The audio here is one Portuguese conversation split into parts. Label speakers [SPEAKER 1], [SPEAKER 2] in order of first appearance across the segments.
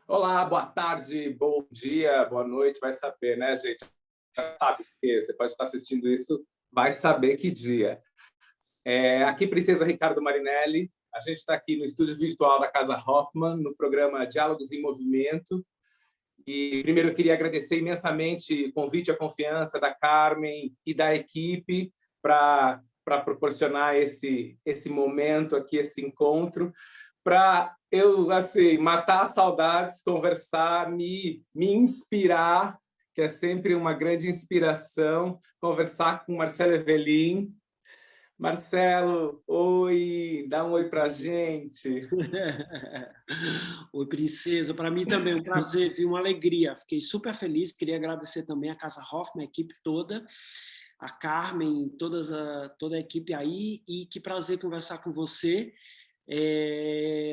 [SPEAKER 1] Olá, boa tarde, bom dia, boa noite, vai saber, né, gente? Já sabe, porque você pode estar assistindo isso, vai saber que dia. Aqui, Princesa Ricardo Marinelli, a gente está aqui no estúdio virtual da Casa Hoffman, no programa Diálogos em Movimento. E primeiro eu queria agradecer imensamente o convite e a confiança da Carmen e da equipe para proporcionar esse momento aqui, esse encontro, para eu assim matar saudades, conversar, me inspirar, que é sempre uma grande inspiração, conversar com Marcelo Evelyn. Marcelo, oi, dá um oi para a gente.
[SPEAKER 2] Oi, princesa. Para mim também é um prazer, viu? Uma alegria. Fiquei super feliz. Queria agradecer também a Casa Hoffman, a equipe toda, a Carmen, toda a equipe aí. E que prazer conversar com você.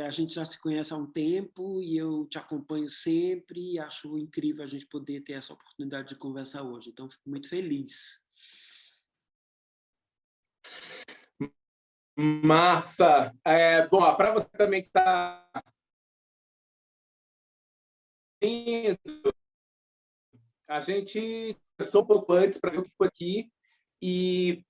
[SPEAKER 2] A gente já se conhece há um tempo e eu te acompanho sempre e acho incrível a gente poder ter essa oportunidade de conversar hoje. Então, fico muito feliz.
[SPEAKER 1] Massa! Bom, para você também que está indo, a gente conversou um pouco antes para ver o que foi aqui e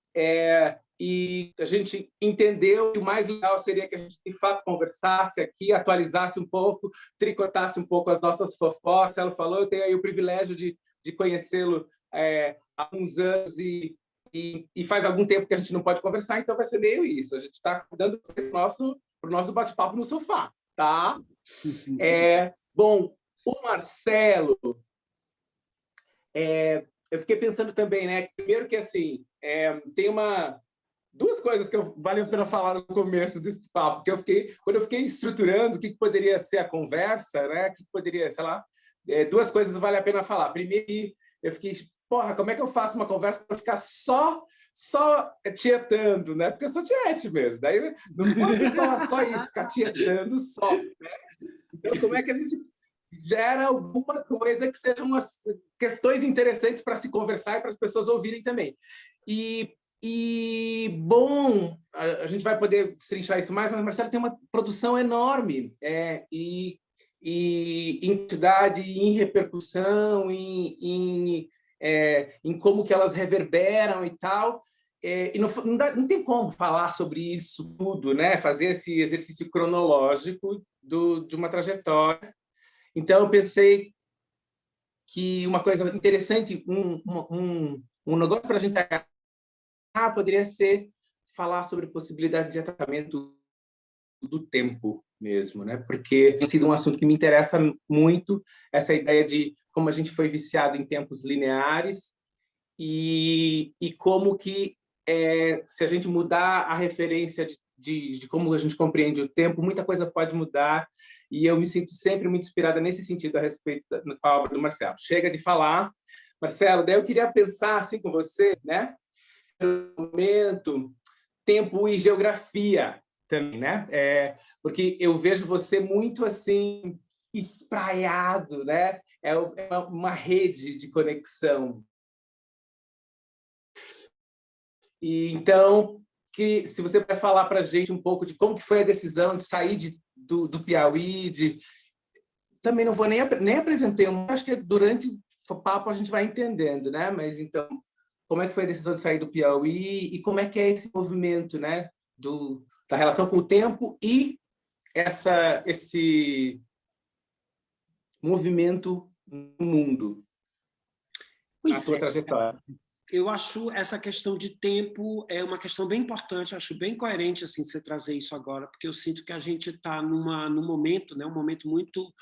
[SPEAKER 1] a gente entendeu que o mais legal seria que a gente, de fato, conversasse aqui, atualizasse um pouco, tricotasse um pouco as nossas fofocas. Ela falou, eu tenho aí o privilégio de conhecê-lo há uns anos e faz algum tempo que a gente não pode conversar, então vai ser meio isso. A gente está dando para o nosso bate-papo no sofá, tá? Bom, o Marcelo, eu fiquei pensando também, né? Primeiro que assim, tem duas coisas que vale a pena falar no começo desse papo, que quando eu fiquei estruturando o que poderia ser a conversa, né? O que poderia, sei lá, duas coisas vale a pena falar. Primeiro, eu fiquei, porra, como é que eu faço uma conversa para ficar só tietando, né? Porque eu sou tiete mesmo. Daí não pode ser só isso, ficar tietando só, né? Então, como é que a gente gera alguma coisa que sejam umas questões interessantes para se conversar e para as pessoas ouvirem também? Bom, a gente vai poder destrinchar isso mais, mas o Marcelo tem uma produção enorme, em quantidade, em repercussão, em como que elas reverberam e tal. E não tem como falar sobre isso tudo, né? Fazer esse exercício cronológico de uma trajetória. Então, eu pensei que uma coisa interessante, um negócio para a gente poderia ser falar sobre possibilidades de tratamento do tempo mesmo, né? Porque tem sido um assunto que me interessa muito, essa ideia de como a gente foi viciado em tempos lineares e como que, se a gente mudar a referência de como a gente compreende o tempo, muita coisa pode mudar, e eu me sinto sempre muito inspirada nesse sentido a respeito da obra do Marcelo. Chega de falar, Marcelo, daí eu queria pensar assim com você, né? Momento, tempo e geografia também, né? Porque eu vejo você muito assim espraiado, né? É uma rede de conexão. E então, que se você puder falar para a gente um pouco de como que foi a decisão de sair do Piauí, também não vou nem apresentei, acho que durante o papo a gente vai entendendo, né? Mas então, como é que foi a decisão de sair do Piauí e como é que é esse movimento, né? Da relação com o tempo e esse movimento no mundo, na
[SPEAKER 2] Pois
[SPEAKER 1] tua
[SPEAKER 2] é.
[SPEAKER 1] trajetória.
[SPEAKER 2] Eu acho essa questão de tempo é uma questão bem importante, acho bem coerente assim você trazer isso agora, porque eu sinto que a gente está num momento, né, um momento muito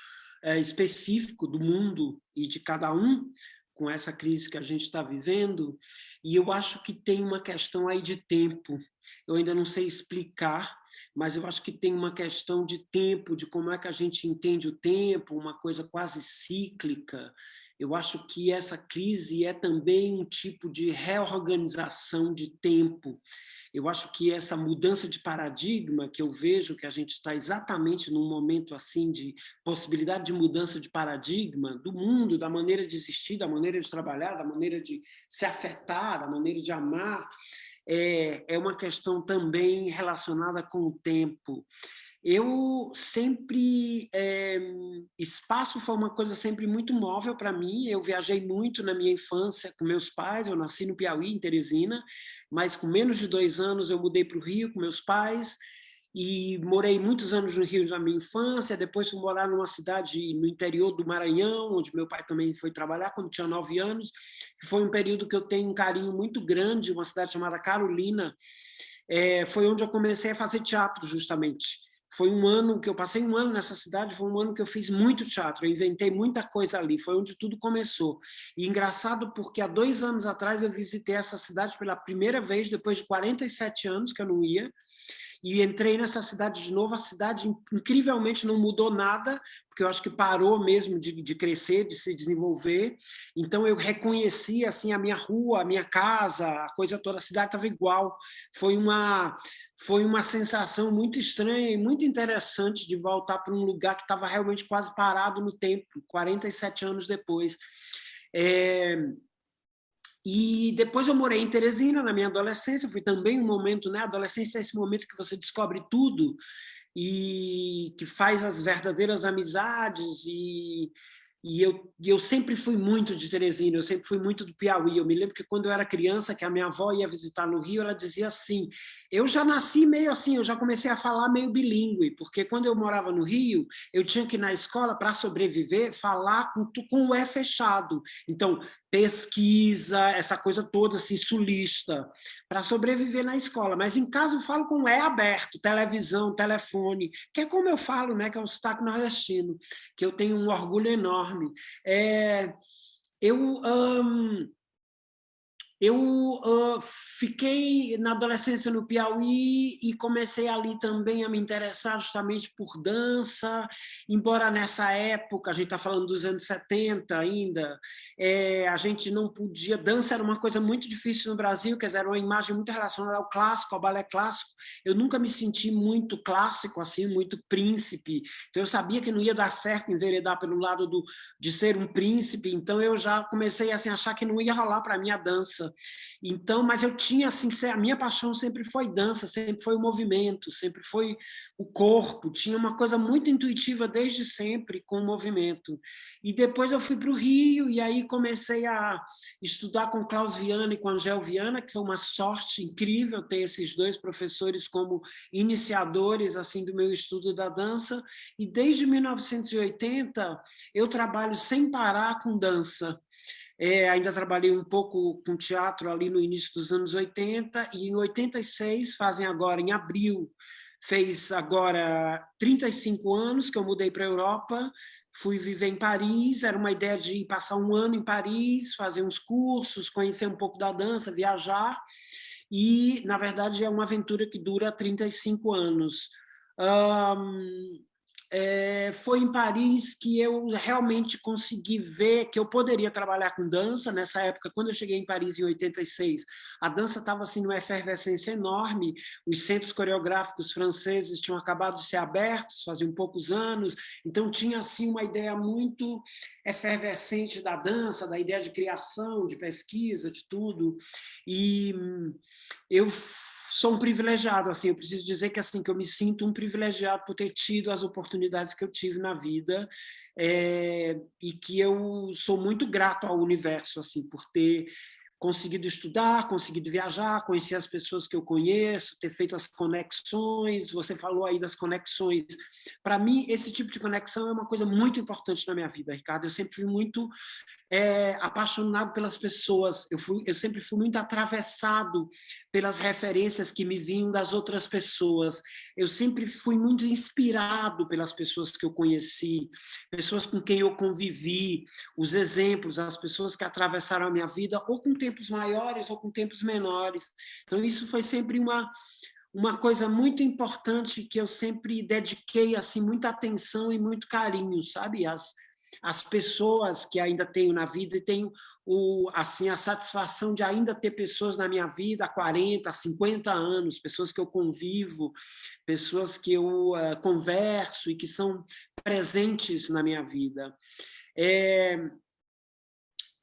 [SPEAKER 2] específico do mundo e de cada um, com essa crise que a gente está vivendo, e eu acho que tem uma questão aí de tempo. Eu ainda não sei explicar, mas eu acho que tem uma questão de tempo, de como é que a gente entende o tempo, uma coisa quase cíclica. Eu acho que essa crise é também um tipo de reorganização de tempo. Eu acho que essa mudança de paradigma, que eu vejo que a gente está exatamente num momento assim de possibilidade de mudança de paradigma do mundo, da maneira de existir, da maneira de trabalhar, da maneira de se afetar, da maneira de amar, é uma questão também relacionada com o tempo. Eu sempre... espaço foi uma coisa sempre muito móvel para mim. Eu viajei muito na minha infância com meus pais. Eu nasci no Piauí, em Teresina, mas com menos de 2 anos eu mudei para o Rio com meus pais e morei muitos anos no Rio na minha infância. Depois fui morar numa cidade no interior do Maranhão, onde meu pai também foi trabalhar quando tinha 9 anos. Foi um período que eu tenho um carinho muito grande, uma cidade chamada Carolina. Foi onde eu comecei a fazer teatro, justamente. Foi um ano que eu passei 1 ano nessa cidade, foi um ano que eu fiz muito teatro, eu inventei muita coisa ali, foi onde tudo começou. E engraçado porque há 2 anos atrás eu visitei essa cidade pela primeira vez, depois de 47 anos que eu não ia, e entrei nessa cidade de novo. A cidade incrivelmente não mudou nada, porque eu acho que parou mesmo de crescer, de se desenvolver. Então eu reconheci assim a minha rua, a minha casa, a coisa toda, a cidade estava igual. Foi uma sensação muito estranha e muito interessante de voltar para um lugar que estava realmente quase parado no tempo, 47 anos depois. E depois eu morei em Teresina, na minha adolescência. Foi também um momento, né? A adolescência é esse momento que você descobre tudo e que faz as verdadeiras amizades. E eu sempre fui muito de Teresina, eu sempre fui muito do Piauí. Eu me lembro que quando eu era criança, que a minha avó ia visitar no Rio, ela dizia assim, eu já nasci meio assim, eu já comecei a falar meio bilíngue, porque quando eu morava no Rio, eu tinha que ir na escola, para sobreviver, falar com o E fechado. Então, pesquisa, essa coisa toda assim, sulista, para sobreviver na escola. Mas em casa eu falo com o E aberto, televisão, telefone, que é como eu falo, né, que é o sotaque nordestino, que eu tenho um orgulho enorme. Eu fiquei na adolescência no Piauí e comecei ali também a me interessar justamente por dança, embora nessa época, a gente está falando dos anos 70 ainda, a gente não podia... Dança era uma coisa muito difícil no Brasil, quer dizer, era uma imagem muito relacionada ao clássico, ao balé clássico. Eu nunca me senti muito clássico, assim, muito príncipe, então eu sabia que não ia dar certo enveredar pelo lado de ser um príncipe, então eu já comecei assim, a achar que não ia rolar para mim a dança. Então, mas eu tinha assim, a minha paixão sempre foi dança, sempre foi o movimento, sempre foi o corpo, tinha uma coisa muito intuitiva desde sempre com o movimento. E depois eu fui para o Rio e aí comecei a estudar com Klaus Viana e com Angel Viana, que foi uma sorte incrível ter esses 2 professores como iniciadores assim do meu estudo da dança. E desde 1980 eu trabalho sem parar com dança. Ainda trabalhei um pouco com teatro ali no início dos anos 80, e em 86, fazem agora, em abril, fez agora 35 anos que eu mudei para a Europa, fui viver em Paris. Era uma ideia de passar 1 ano em Paris, fazer uns cursos, conhecer um pouco da dança, viajar, e, na verdade, é uma aventura que dura 35 anos. Foi em Paris que eu realmente consegui ver que eu poderia trabalhar com dança. Nessa época, quando eu cheguei em Paris, em 86, a dança estava assim, numa efervescência enorme. Os centros coreográficos franceses tinham acabado de ser abertos, faziam poucos anos, então tinha assim, uma ideia muito efervescente da dança, da ideia de criação, de pesquisa, de tudo. E eu sou um privilegiado, assim, eu preciso dizer que, assim, que eu me sinto um privilegiado por ter tido as oportunidades que eu tive na vida, e que eu sou muito grato ao universo, assim, por ter conseguido estudar, conseguido viajar, conhecer as pessoas que eu conheço, ter feito as conexões. Você falou aí das conexões. Para mim, esse tipo de conexão é uma coisa muito importante na minha vida, Ricardo. Eu sempre fui muito apaixonado pelas pessoas. Eu sempre fui muito atravessado pelas referências que me vinham das outras pessoas. Eu sempre fui muito inspirado pelas pessoas que eu conheci, pessoas com quem eu convivi, os exemplos, as pessoas que atravessaram a minha vida, ou com tempos maiores ou com tempos menores. Então, isso foi sempre uma coisa muito importante que eu sempre dediquei assim, muita atenção e muito carinho, sabe? As pessoas que ainda tenho na vida, e tenho assim, a satisfação de ainda ter pessoas na minha vida há 40, 50 anos, pessoas que eu convivo, pessoas que eu converso e que são presentes na minha vida.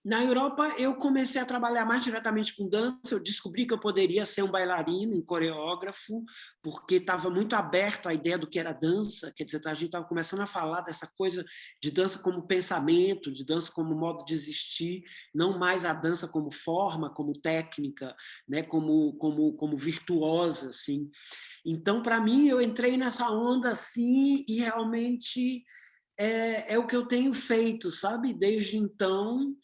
[SPEAKER 2] Na Europa, eu comecei a trabalhar mais diretamente com dança. Eu descobri que eu poderia ser um bailarino, um coreógrafo, porque estava muito aberto à ideia do que era dança. Quer dizer, a gente estava começando a falar dessa coisa de dança como pensamento, de dança como modo de existir, não mais a dança como forma, como técnica, né? como virtuosa, assim. Então, para mim, eu entrei nessa onda assim e realmente é o que eu tenho feito, sabe? Desde então,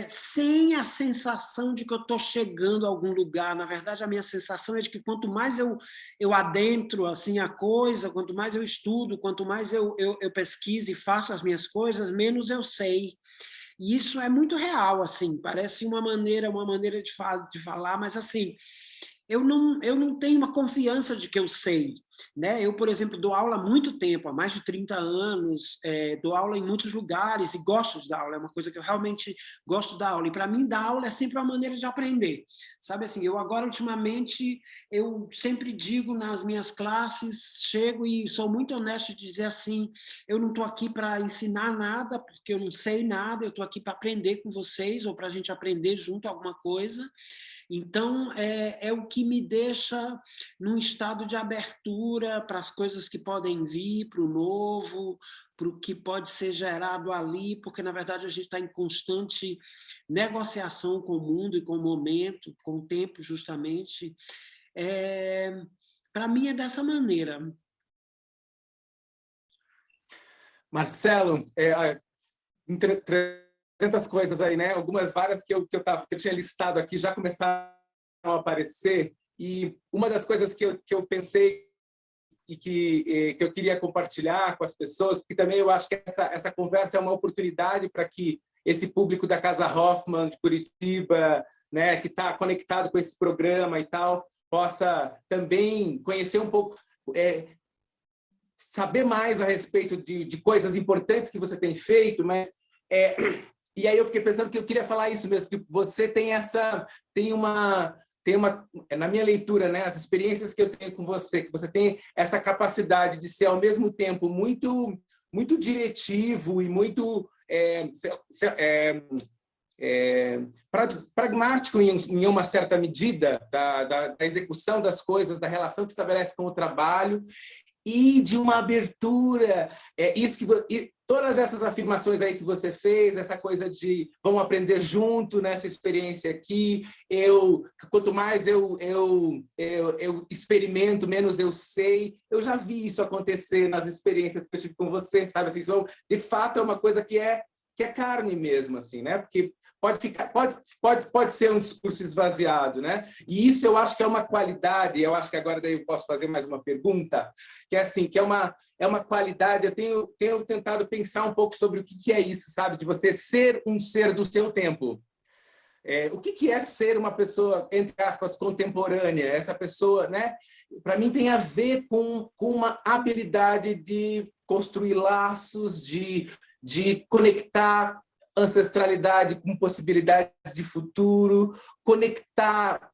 [SPEAKER 2] sem a sensação de que eu estou chegando a algum lugar. Na verdade, a minha sensação é de que quanto mais eu adentro assim, a coisa, quanto mais eu estudo, quanto mais eu pesquiso e faço as minhas coisas, menos eu sei. E isso é muito real, assim, parece uma maneira de falar, mas assim, eu não tenho uma confiança de que eu sei. Né? Eu, por exemplo, dou aula há muito tempo, há mais de 30 anos, dou aula em muitos lugares e gosto de dar aula, é uma coisa que eu realmente gosto de dar aula. E, para mim, dar aula é sempre uma maneira de aprender. Sabe assim, eu agora, ultimamente, eu sempre digo nas minhas classes, chego e sou muito honesto de dizer assim, eu não estou aqui para ensinar nada, porque eu não sei nada, eu estou aqui para aprender com vocês ou para a gente aprender junto alguma coisa. Então, é o que me deixa num estado de abertura para as coisas que podem vir, para o novo, para o que pode ser gerado ali, porque, na verdade, a gente está em constante negociação com o mundo e com o momento, com o tempo, justamente. Para mim, é dessa maneira.
[SPEAKER 1] Marcelo, entre 300 coisas aí, né? Algumas várias que eu tinha listado aqui já começaram a aparecer, e uma das coisas que eu pensei e que eu queria compartilhar com as pessoas, porque também eu acho que essa conversa é uma oportunidade para que esse público da Casa Hoffman de Curitiba, né, que está conectado com esse programa e tal, possa também conhecer um pouco, saber mais a respeito de coisas importantes que você tem feito, mas e aí eu fiquei pensando que eu queria falar isso mesmo, que você tem uma na minha leitura, né, as experiências que eu tenho com você, que você tem essa capacidade de ser ao mesmo tempo muito diretivo e muito pragmático em uma certa medida da execução das coisas, da relação que estabelece com o trabalho, e de uma abertura, todas essas afirmações aí que você fez, essa coisa de vamos aprender junto nessa experiência aqui, quanto mais eu experimento, menos eu sei. Eu já vi isso acontecer nas experiências que eu tive com você, sabe assim, de fato é uma coisa que é carne mesmo, assim, né? Porque pode ser um discurso esvaziado, né? E isso eu acho que é uma qualidade. Eu acho que agora daí eu posso fazer mais uma pergunta, que é assim, que é uma qualidade. Eu tenho tentado pensar um pouco sobre o que é isso, sabe? De você ser um ser do seu tempo. O que é ser uma pessoa, entre aspas, contemporânea? Essa pessoa, né? Para mim tem a ver com uma habilidade de construir laços, de conectar ancestralidade com possibilidades de futuro, conectar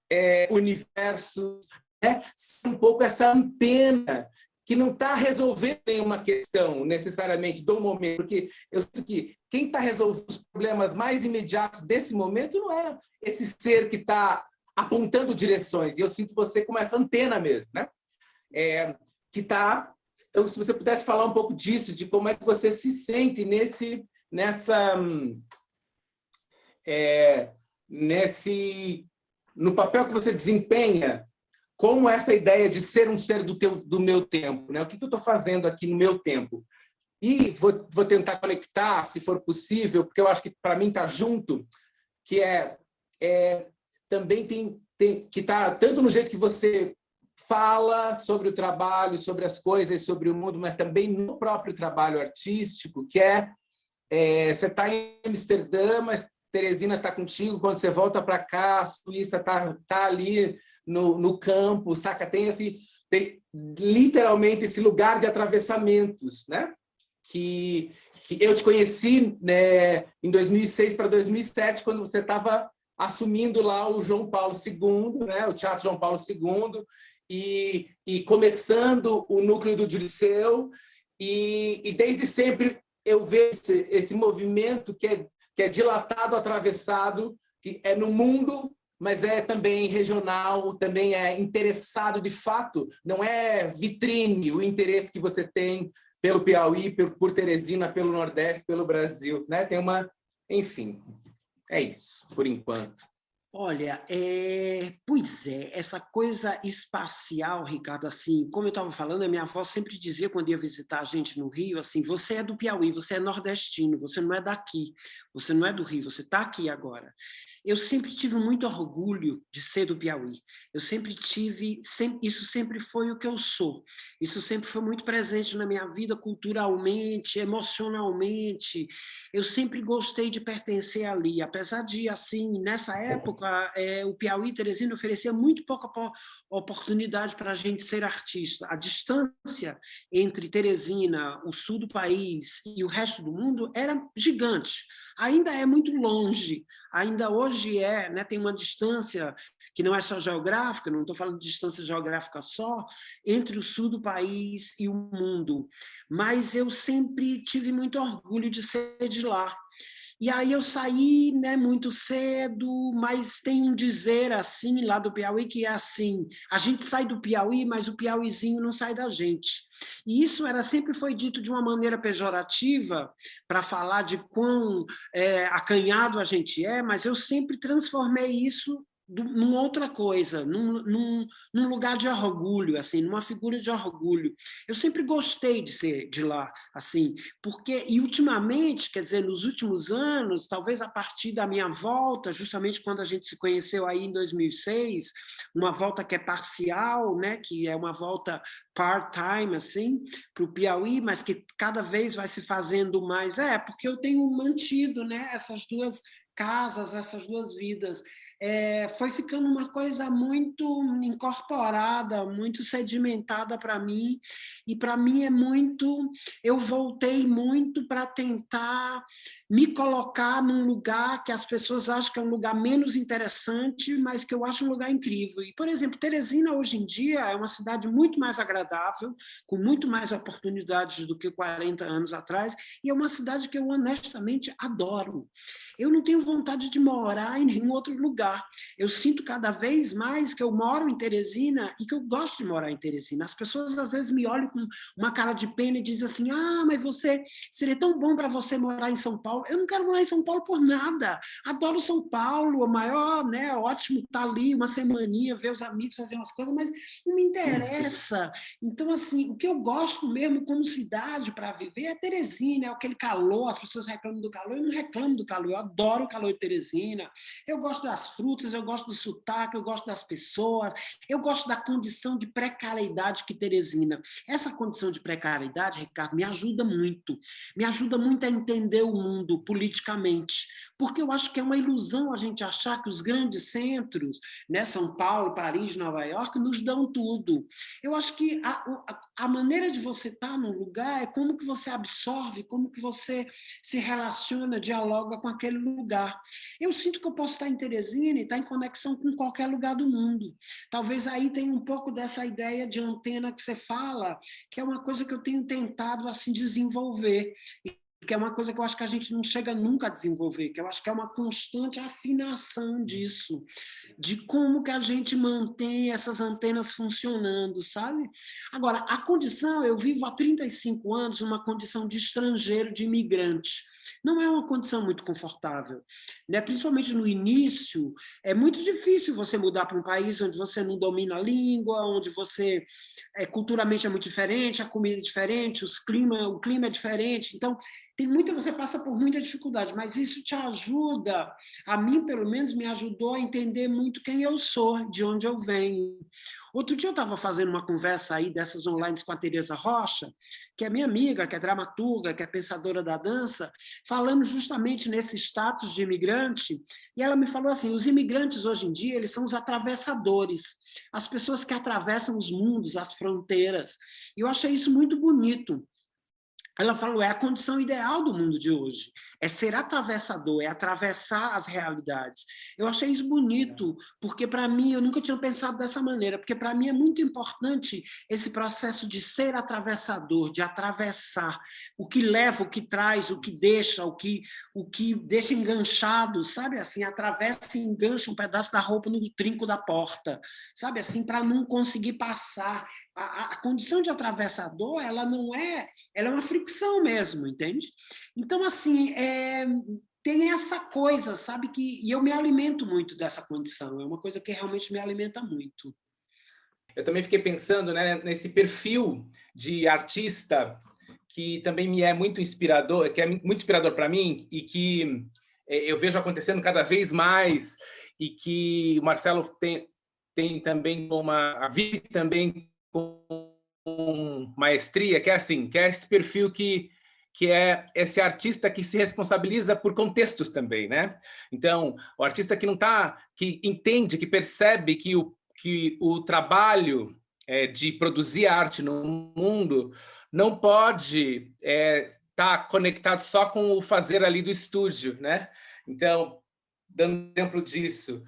[SPEAKER 1] universos, né? Um pouco essa antena que não está resolvendo nenhuma questão necessariamente do momento, porque eu sinto que quem está resolvendo os problemas mais imediatos desse momento não é esse ser que está apontando direções, e eu sinto você como essa antena mesmo, né? Que está... Então, se você pudesse falar um pouco disso, de como é que você se sente no papel que você desempenha, como essa ideia de ser um ser do meu tempo, né? O que eu estou fazendo aqui no meu tempo? E vou tentar conectar, se for possível, porque eu acho que para mim está junto, que também tem que está tanto no jeito que você fala sobre o trabalho, sobre as coisas, sobre o mundo, mas também no próprio trabalho artístico, que você está em Amsterdã, mas Teresina está contigo, quando você volta para cá, a Suíça está ali no campo, saca? Tem literalmente esse lugar de atravessamentos, né? Que eu te conheci, né, em 2006 para 2007, quando você estava assumindo lá o João Paulo II, né, o Teatro João Paulo II, e começando o núcleo do Dirceu, e desde sempre eu vejo esse movimento que é que é dilatado, atravessado, que é no mundo, mas é também regional, também é interessado de fato, não é vitrine o interesse que você tem pelo Piauí, por Teresina, pelo Nordeste, pelo Brasil, né? Tem uma, enfim, é isso, por enquanto.
[SPEAKER 2] Olha, pois é, essa coisa espacial, Ricardo, assim, como eu estava falando, a minha avó sempre dizia, quando ia visitar a gente no Rio, assim, você é do Piauí, você é nordestino, você não é daqui, você não é do Rio, você está aqui agora. Eu sempre tive muito orgulho de ser do Piauí, eu sempre tive, isso sempre foi o que eu sou, isso sempre foi muito presente na minha vida, culturalmente, emocionalmente, eu sempre gostei de pertencer ali, apesar de, assim, nessa época, o Piauí, Teresina, oferecia muito pouca oportunidade para a gente ser artista. A distância entre Teresina, o sul do país e o resto do mundo era gigante. Ainda é muito longe, ainda hoje né, tem uma distância que não é só geográfica, não estou falando de distância geográfica só, entre o sul do país e o mundo. Mas eu sempre tive muito orgulho de ser de lá. E aí eu saí, né, muito cedo, mas tem um dizer assim lá do Piauí que é assim, a gente sai do Piauí, mas o Piauizinho não sai da gente. E isso sempre foi dito de uma maneira pejorativa, para falar de quão acanhado a gente é, mas eu sempre transformei isso numa outra coisa, num lugar de orgulho, assim, numa figura de orgulho. Eu sempre gostei de ser de lá, assim, porque, e ultimamente, quer dizer, nos últimos anos, talvez a partir da minha volta, justamente quando a gente se conheceu aí em 2006, uma volta que é parcial, né, que é uma volta part-time, assim, para o Piauí, mas que cada vez vai se fazendo mais, porque eu tenho mantido, né, essas duas casas, essas duas vidas. Foi ficando uma coisa muito incorporada, muito sedimentada para mim, e para mim eu voltei muito para tentar me colocar num lugar que as pessoas acham que é um lugar menos interessante, mas que eu acho um lugar incrível. E, por exemplo, Teresina, hoje em dia, é uma cidade muito mais agradável, com muito mais oportunidades do que 40 anos atrás, e é uma cidade que eu honestamente adoro. Eu não tenho vontade de morar em nenhum outro lugar. Eu sinto cada vez mais que eu moro em Teresina e que eu gosto de morar em Teresina. As pessoas às vezes me olham com uma cara de pena e dizem assim, mas seria tão bom para você morar em São Paulo. Eu não quero morar em São Paulo por nada. Adoro São Paulo, o maior, né, ótimo estar ali uma semaninha, ver os amigos, fazer umas coisas, mas não me interessa. Então, assim, o que eu gosto mesmo como cidade para viver é Teresina, é aquele calor, as pessoas reclamam do calor, eu não reclamo do calor, eu adoro o calor de Teresina, eu gosto das frutas, eu gosto do sotaque, eu gosto das pessoas, eu gosto da condição de precariedade que Teresina. Essa condição de precariedade, Ricardo, me ajuda muito a entender o mundo politicamente, porque eu acho que é uma ilusão a gente achar que os grandes centros, né, São Paulo, Paris, Nova York, nos dão tudo. Eu acho que a maneira de você estar num lugar é como que você absorve, como que você se relaciona, dialoga com aquele lugar. Eu sinto que eu posso estar em Teresina e estar em conexão com qualquer lugar do mundo. Talvez aí tenha um pouco dessa ideia de antena que você fala, que é uma coisa que eu tenho tentado assim desenvolver, que é uma coisa que eu acho que a gente não chega nunca a desenvolver, que eu acho que é uma constante afinação disso, de como que a gente mantém essas antenas funcionando, sabe? Agora, a condição, eu vivo há 35 anos uma condição de estrangeiro, de imigrante. Não é uma condição muito confortável, né? Principalmente no início, é muito difícil você mudar para um país onde você não domina a língua, onde você culturalmente é muito diferente, a comida é diferente, o clima é diferente, então você passa por muita dificuldade, mas isso te ajuda, a mim pelo menos me ajudou a entender muito quem eu sou, de onde eu venho. Outro dia eu estava fazendo uma conversa aí dessas online com a Tereza Rocha, que é minha amiga, que é dramaturga, que é pensadora da dança, falando justamente nesse status de imigrante, e ela me falou assim, os imigrantes hoje em dia, eles são os atravessadores, as pessoas que atravessam os mundos, as fronteiras, e eu achei isso muito bonito. Ela falou, é a condição ideal do mundo de hoje, é ser atravessador, é atravessar as realidades. Eu achei isso bonito, porque para mim, eu nunca tinha pensado dessa maneira, porque para mim é muito importante esse processo de ser atravessador, de atravessar o que leva, o que traz, o que deixa, o que deixa enganchado, sabe assim, atravessa e engancha um pedaço da roupa no trinco da porta, sabe assim, para não conseguir passar. A condição de atravessador, ela não é, ela é uma fricção mesmo, entende? Então, assim, tem essa coisa, sabe, e eu me alimento muito dessa condição, é uma coisa que realmente me alimenta muito.
[SPEAKER 1] Eu também fiquei pensando, né, nesse perfil de artista que também me é muito inspirador, que é muito inspirador para mim e que eu vejo acontecendo cada vez mais e que o Marcelo tem também uma vive também com maestria, que é assim, que é esse perfil que é esse artista que se responsabiliza por contextos também, né? Então, o artista que não tá, que entende, que percebe que o trabalho de produzir arte no mundo não pode estar conectado só com o fazer ali do estúdio, né? Então, dando exemplo disso,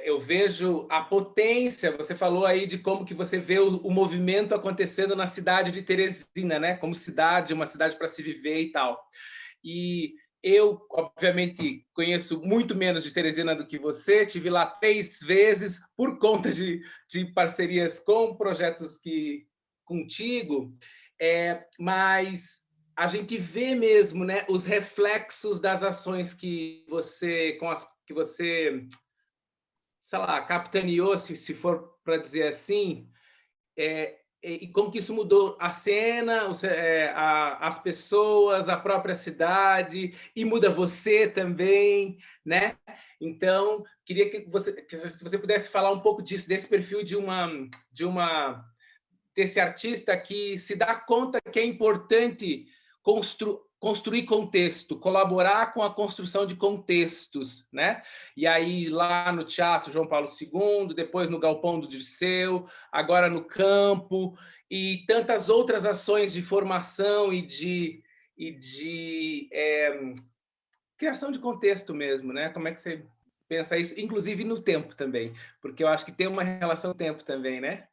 [SPEAKER 1] eu vejo a potência, você falou aí de como que você vê o movimento acontecendo na cidade de Teresina, né? Como cidade, uma cidade para se viver e tal. E eu, obviamente, conheço muito menos de Teresina do que você, tive lá 3 vezes por conta de parcerias com projetos contigo, mas a gente vê mesmo, né, os reflexos das ações que você sei lá, capitaneou, se for para dizer assim, e como que isso mudou a cena, as pessoas, a própria cidade, e muda você também, né? Então, queria que se você pudesse falar um pouco disso, desse perfil desse artista que se dá conta que é importante construir contexto, colaborar com a construção de contextos, né? E aí lá no Teatro João Paulo II, depois no Galpão do Dirceu, agora no Campo, e tantas outras ações de formação e de criação de contexto mesmo, né? Como é que você pensa isso, inclusive no tempo também, porque eu acho que tem uma relação tempo também, né?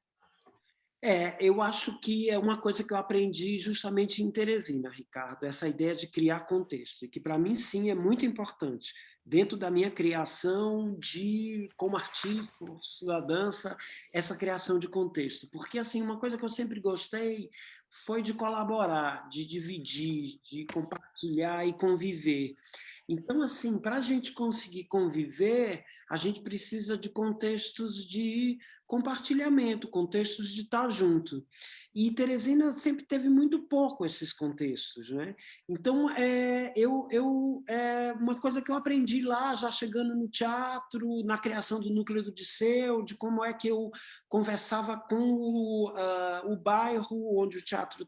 [SPEAKER 2] Eu acho que é uma coisa que eu aprendi justamente em Teresina, Ricardo, essa ideia de criar contexto, e que para mim, sim, é muito importante, dentro da minha criação como artista, da dança, essa criação de contexto. Porque, assim, uma coisa que eu sempre gostei foi de colaborar, de dividir, de compartilhar e conviver. Então, assim, para a gente conseguir conviver, a gente precisa de contextos de compartilhamento, contextos de estar junto. E Teresina sempre teve muito pouco esses contextos, né? Então, uma coisa que eu aprendi lá, já chegando no teatro, na criação do Núcleo do Dirceu, de como é que eu conversava com o bairro onde o teatro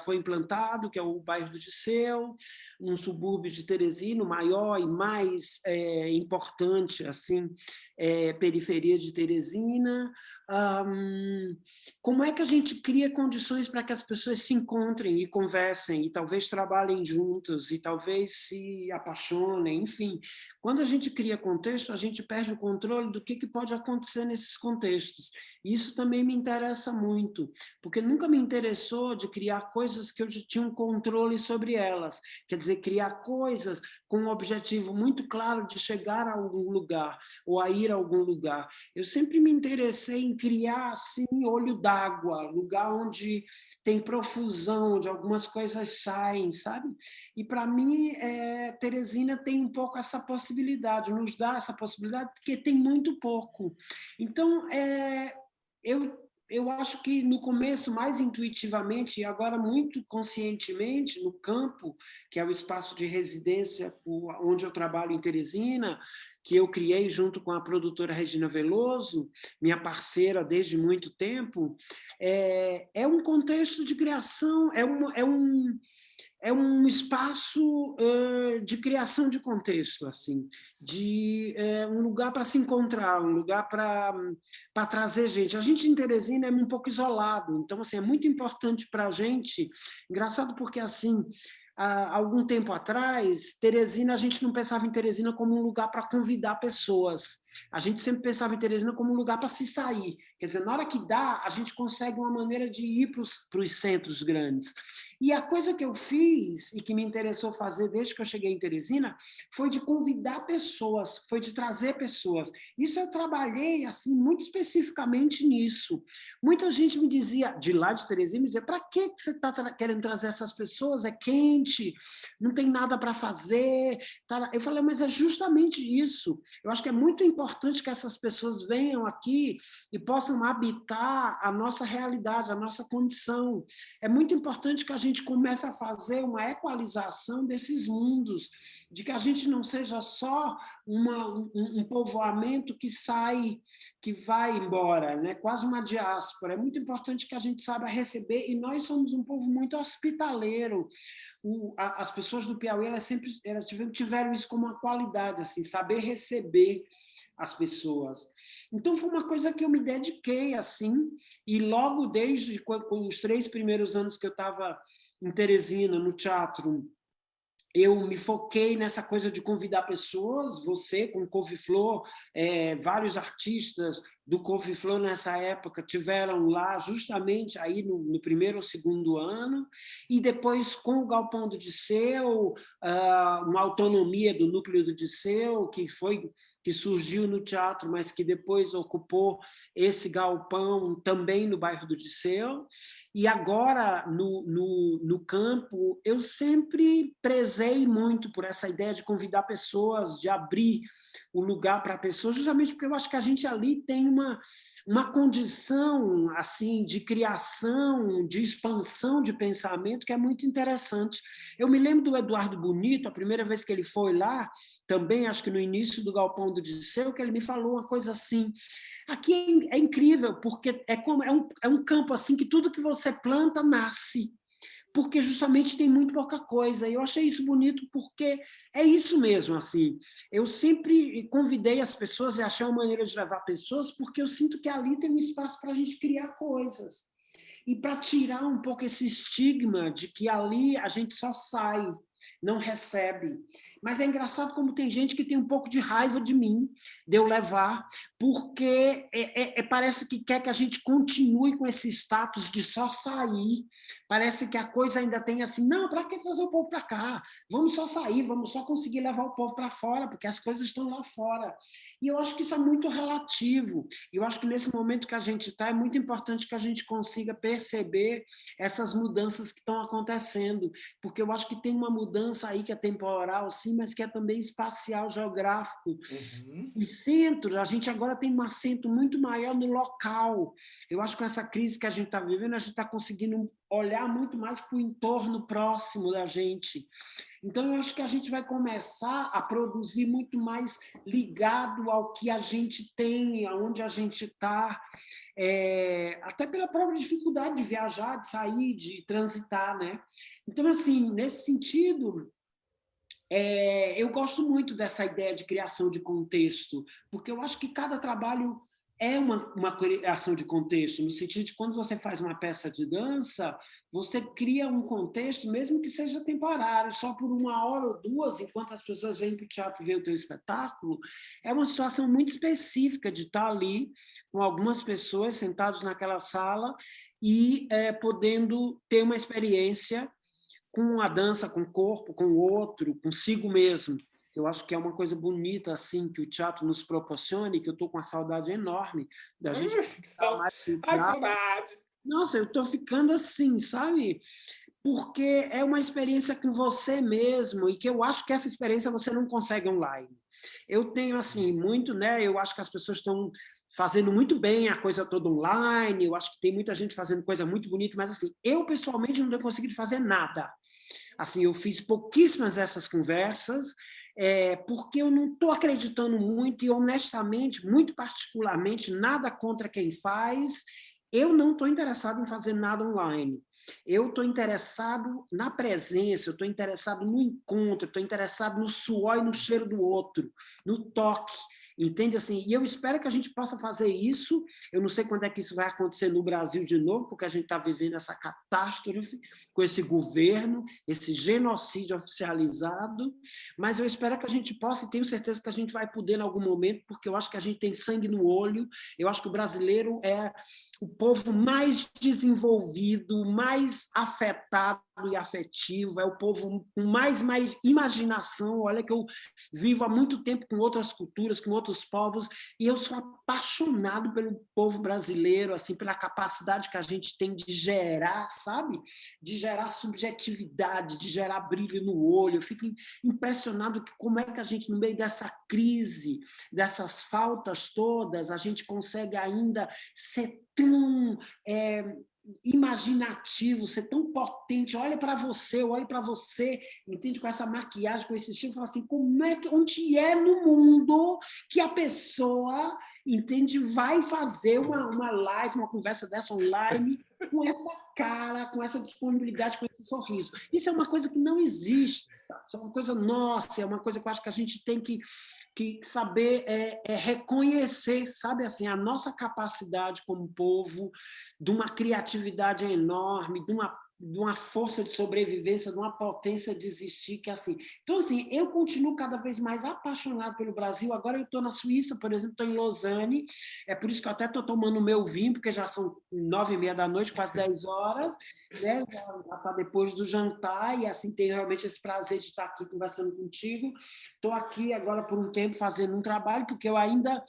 [SPEAKER 2] foi implantado, que é o bairro do Dirceu, um subúrbio de Teresina, o maior e mais importante, assim, periferia de Teresina. Como é que a gente cria condições para que as pessoas se encontrem e conversem, e talvez trabalhem juntas, e talvez se apaixonem, enfim. Quando a gente cria contexto, a gente perde o controle do que pode acontecer nesses contextos. E isso também me interessa muito, porque nunca me interessou de criar coisas que eu já tinha um controle sobre elas. Quer dizer, criar coisas com um objetivo muito claro de chegar a algum lugar, ou a ir a algum lugar. Eu sempre me interessei em criar, assim, olho d'água, lugar onde tem profusão, onde algumas coisas saem, sabe? E, para mim, Teresina tem um pouco essa possibilidade, nos dá essa possibilidade, porque tem muito pouco. Então, eu acho que no começo, mais intuitivamente, e agora muito conscientemente, no Campo, que é o espaço de residência onde eu trabalho em Teresina, que eu criei junto com a produtora Regina Veloso, minha parceira desde muito tempo, é um contexto de criação, é um espaço de criação de contexto, assim, de um lugar para se encontrar, um lugar para trazer gente. A gente em Teresina é um pouco isolado, então assim, é muito importante para a gente, engraçado porque assim, há algum tempo atrás, Teresina, a gente não pensava em Teresina como um lugar para convidar pessoas, a gente sempre pensava em Teresina como um lugar para se sair, quer dizer, na hora que dá, a gente consegue uma maneira de ir para os centros grandes. E a coisa que eu fiz e que me interessou fazer desde que eu cheguei em Teresina foi de convidar pessoas, foi de trazer pessoas. Isso eu trabalhei assim muito especificamente nisso. Muita gente me dizia, de lá de Teresina, me dizia, para que você está querendo trazer essas pessoas? É quente, não tem nada para fazer. Eu falei, mas é justamente isso. Eu acho que é muito importante que essas pessoas venham aqui e possam habitar a nossa realidade, a nossa condição. É muito importante que a gente comece a fazer uma equalização desses mundos, de que a gente não seja só um povoamento que sai, que vai embora, né? Quase uma diáspora. É muito importante que a gente saiba receber, e nós somos um povo muito hospitaleiro. As pessoas do Piauí, elas tiveram isso como uma qualidade, assim, saber receber as pessoas. Então, foi uma coisa que eu me dediquei, assim, e logo desde os 3 primeiros anos que eu estava em Teresina, no teatro, eu me foquei nessa coisa de convidar pessoas, você com Couve-Flor, vários artistas do Couve-Flor nessa época tiveram lá justamente aí no primeiro ou segundo ano, e depois com o Galpão do Disseu, uma autonomia do núcleo do Disseu, que surgiu no teatro, mas que depois ocupou esse galpão também no bairro do Disseu. E agora, no campo, eu sempre prezei muito por essa ideia de convidar pessoas, de abrir o lugar para pessoas, justamente porque eu acho que a gente ali tem uma condição assim de criação, de expansão de pensamento que é muito interessante. Eu me lembro do Eduardo Bonito, a primeira vez que ele foi lá, também acho que no início do Galpão do Disseu, que ele me falou uma coisa assim, aqui é incrível, porque é um campo assim que tudo que você planta nasce, porque justamente tem muito pouca coisa. E eu achei isso bonito porque é isso mesmo, assim. Eu sempre convidei as pessoas e achei uma maneira de levar pessoas porque eu sinto que ali tem um espaço para a gente criar coisas. E para tirar um pouco esse estigma de que ali a gente só sai, não recebe. Mas é engraçado como tem gente que tem um pouco de raiva de mim, de eu levar, porque parece que quer que a gente continue com esse status de só sair. Parece que a coisa ainda tem assim, não, para que trazer o povo para cá? Vamos só sair, vamos só conseguir levar o povo para fora, porque as coisas estão lá fora. E eu acho que isso é muito relativo. Eu acho que nesse momento que a gente está, é muito importante que a gente consiga perceber essas mudanças que estão acontecendo, porque eu acho que tem uma mudança aí que é temporal, sim, mas que é também espacial, geográfico.
[SPEAKER 1] Uhum.
[SPEAKER 2] E centro, a gente agora tem um acento muito maior no local. Eu acho que com essa crise que a gente está vivendo, a gente está conseguindo olhar muito mais para o entorno próximo da gente. Então, eu acho que a gente vai começar a produzir muito mais ligado ao que a gente tem, aonde a gente está, até pela própria dificuldade de viajar, de sair, de transitar, né? Então, assim, nesse sentido, eu gosto muito dessa ideia de criação de contexto, porque eu acho que cada trabalho é uma criação de contexto, no sentido de quando você faz uma peça de dança, você cria um contexto, mesmo que seja temporário, só por 1 hora ou 2, enquanto as pessoas vêm para o teatro ver o teu espetáculo, é uma situação muito específica de estar ali com algumas pessoas sentados naquela sala e podendo ter uma experiência com a dança, com o corpo, com o outro, consigo mesmo. Eu acho que é uma coisa bonita assim que o teatro nos proporciona e que eu estou com uma saudade enorme da gente estar mais no
[SPEAKER 1] Ai, que
[SPEAKER 2] teatro.
[SPEAKER 1] saudade!
[SPEAKER 2] Nossa, eu estou ficando assim, sabe? Porque é uma experiência com você mesmo e que eu acho que essa experiência você não consegue online. Eu tenho assim muito, né? Eu acho que as pessoas estão fazendo muito bem a coisa toda online. Eu acho que tem muita gente fazendo coisa muito bonita, mas assim, eu pessoalmente não tenho conseguido fazer nada. Assim, eu fiz pouquíssimas dessas conversas, porque eu não estou acreditando muito e, honestamente, muito particularmente, nada contra quem faz, eu não estou interessado em fazer nada online. Eu estou interessado na presença, eu estou interessado no encontro, estou interessado no suor e no cheiro do outro, no toque, entende? Assim, e eu espero que a gente possa fazer isso. Eu não sei quando é que isso vai acontecer no Brasil de novo, porque a gente está vivendo essa catástrofe com esse governo, esse genocídio oficializado, mas eu espero que a gente possa, e tenho certeza que a gente vai poder em algum momento, porque eu acho que a gente tem sangue no olho, eu acho que o brasileiro é o povo mais desenvolvido, mais afetado e afetivo, é o povo com mais imaginação. Olha que eu vivo há muito tempo com outras culturas, com outros povos, e eu sou apaixonado pelo povo brasileiro, assim, pela capacidade que a gente tem de gerar, sabe? De gerar subjetividade, de gerar brilho no olho. Eu fico impressionado que como é que a gente, no meio dessa crise, dessas faltas todas, a gente consegue ainda ser tão imaginativo, ser tão potente. Olha para você, eu olho para você, entende? Com essa maquiagem, com esse estilo, fala assim, como é que, onde é no mundo que a pessoa, entende, vai fazer uma live, uma conversa dessa online com essa cara, com essa disponibilidade, com esse sorriso. Isso é uma coisa que não existe, tá? Isso é uma coisa nossa, é uma coisa que eu acho que a gente tem que saber reconhecer, sabe, assim, a nossa capacidade como povo, de uma criatividade enorme, de uma força de sobrevivência, de uma potência de existir, que assim... Então, assim, eu continuo cada vez mais apaixonado pelo Brasil. Agora eu estou na Suíça, por exemplo, estou em Lausanne, é por isso que eu até estou tomando o meu vinho, porque já são 9h30 da noite, quase 10 horas, né? Já está depois do jantar, e assim, tenho realmente esse prazer de estar aqui conversando contigo. Estou aqui agora por um tempo fazendo um trabalho, porque eu ainda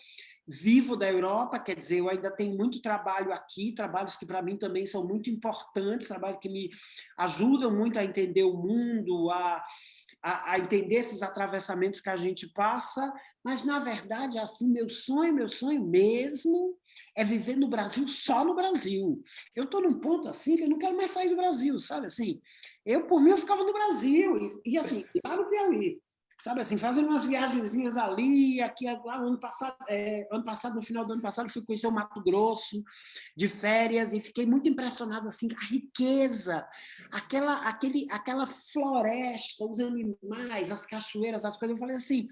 [SPEAKER 2] vivo da Europa, quer dizer, eu ainda tenho muito trabalho aqui, trabalhos que para mim também são muito importantes, trabalhos que me ajudam muito a entender o mundo, a entender esses atravessamentos que a gente passa, mas, na verdade, assim, meu sonho mesmo é viver no Brasil, só no Brasil. Eu estou num ponto assim que eu não quero mais sair do Brasil, sabe assim? Eu, por mim, eu ficava no Brasil, e assim, lá no Piauí, sabe assim, fazendo umas viagenzinhas ali, aqui, lá, ano passado, no final do ano passado, fui conhecer o Mato Grosso de férias e fiquei muito impressionado, assim, a riqueza, aquela floresta, os animais, as cachoeiras, as coisas. Eu falei assim,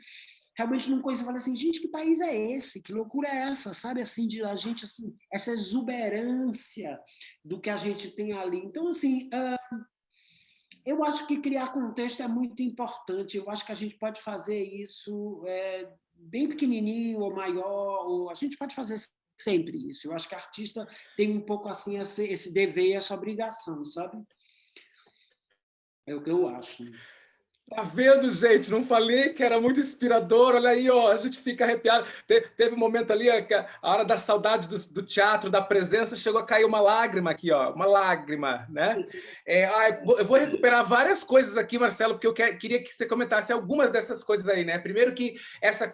[SPEAKER 2] realmente não conheço, eu falei assim, gente, que país é esse? Que loucura é essa? Sabe, assim, de a gente, assim, essa exuberância do que a gente tem ali. Então, assim, eu acho que criar contexto é muito importante. Eu acho que a gente pode fazer isso bem pequenininho ou maior, ou a gente pode fazer sempre isso. Eu acho que a artista tem um pouco assim esse dever e essa obrigação, sabe? É o que eu acho.
[SPEAKER 1] Tá vendo, gente? Não falei que era muito inspirador. Olha aí, ó, a gente fica arrepiado. Teve um momento ali, a hora da saudade do teatro, da presença, chegou a cair uma lágrima aqui, ó, uma lágrima, né? Eu vou recuperar várias coisas aqui, Marcelo, porque eu queria que você comentasse algumas dessas coisas aí, né? Primeiro que essa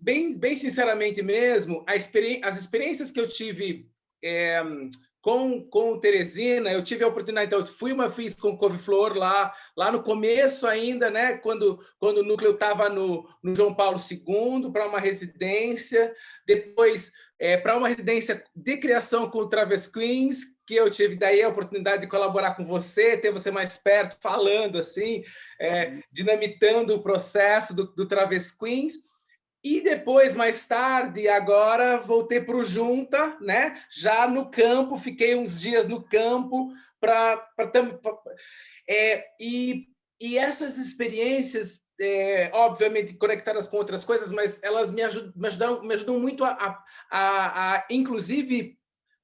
[SPEAKER 1] bem sinceramente mesmo, as experiências que eu tive com Teresina, eu tive a oportunidade, então, fiz com Couve-Flor lá no começo ainda, né, quando o núcleo estava no João Paulo II, para uma residência, depois para uma residência de criação com o Traves Queens, que eu tive daí a oportunidade de colaborar com você, ter você mais perto, falando assim, dinamitando o processo do Traves Queens. E depois, mais tarde, agora voltei para o Junta, né? Já no campo, fiquei uns dias no campo e essas experiências, obviamente conectadas com outras coisas, mas elas me ajudam muito a, inclusive,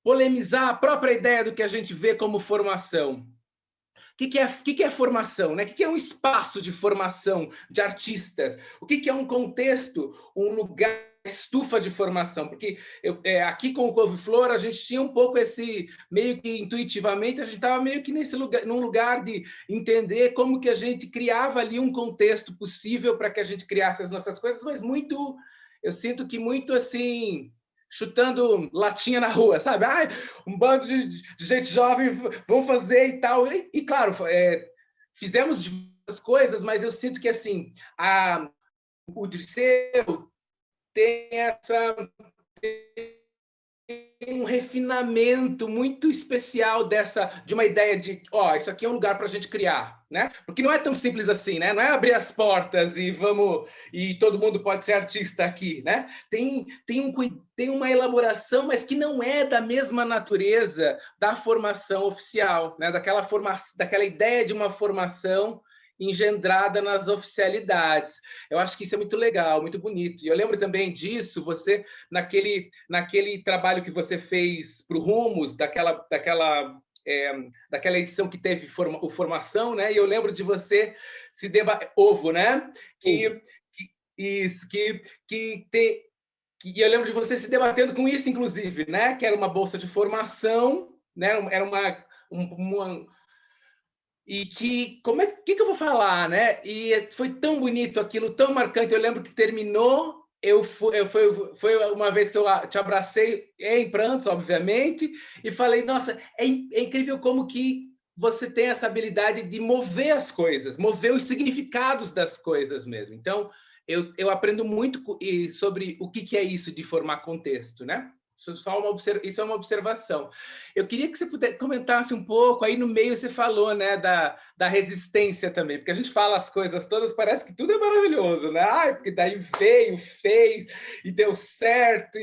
[SPEAKER 1] polemizar a própria ideia do que a gente vê como formação. O que é formação? Né? O que é um espaço de formação de artistas? O que é um contexto, um lugar, estufa de formação? Porque aqui com o Couve-Flor a gente tinha um pouco esse, meio que intuitivamente, a gente estava meio que num lugar de entender como que a gente criava ali um contexto possível para que a gente criasse as nossas coisas, mas muito, eu sinto que muito assim, chutando latinha na rua, sabe? Um bando de gente jovem vão fazer e tal. E claro, fizemos diversas coisas, mas eu sinto que assim, o Dirceu tem um refinamento muito especial de uma ideia de, isso aqui é um lugar para a gente criar, né? Porque não é tão simples assim, né? Não é abrir as portas e todo mundo pode ser artista aqui, né? Tem uma elaboração, mas que não é da mesma natureza da formação oficial, né? Daquela ideia de uma formação engendrada nas oficialidades. Eu acho que isso é muito legal, muito bonito. E eu lembro também disso, você, naquele trabalho que você fez para o Rumos, daquela edição que teve formação, né? E eu lembro de você se debater... Ovo, né? E eu lembro de você se debatendo com isso, inclusive, né? Que era uma bolsa de formação, né? Era e que, que eu vou falar, né? E foi tão bonito aquilo, tão marcante. Eu lembro que terminou, foi uma vez que eu te abracei, em prantos, obviamente, e falei, nossa, é incrível como que você tem essa habilidade de mover as coisas, mover os significados das coisas mesmo. Então, eu aprendo muito sobre o que é isso de formar contexto, né? Isso é uma observação. Eu queria que você comentasse um pouco, aí no meio você falou, né, da resistência também, porque a gente fala as coisas todas, parece que tudo é maravilhoso, né? Porque daí veio, fez, e deu certo,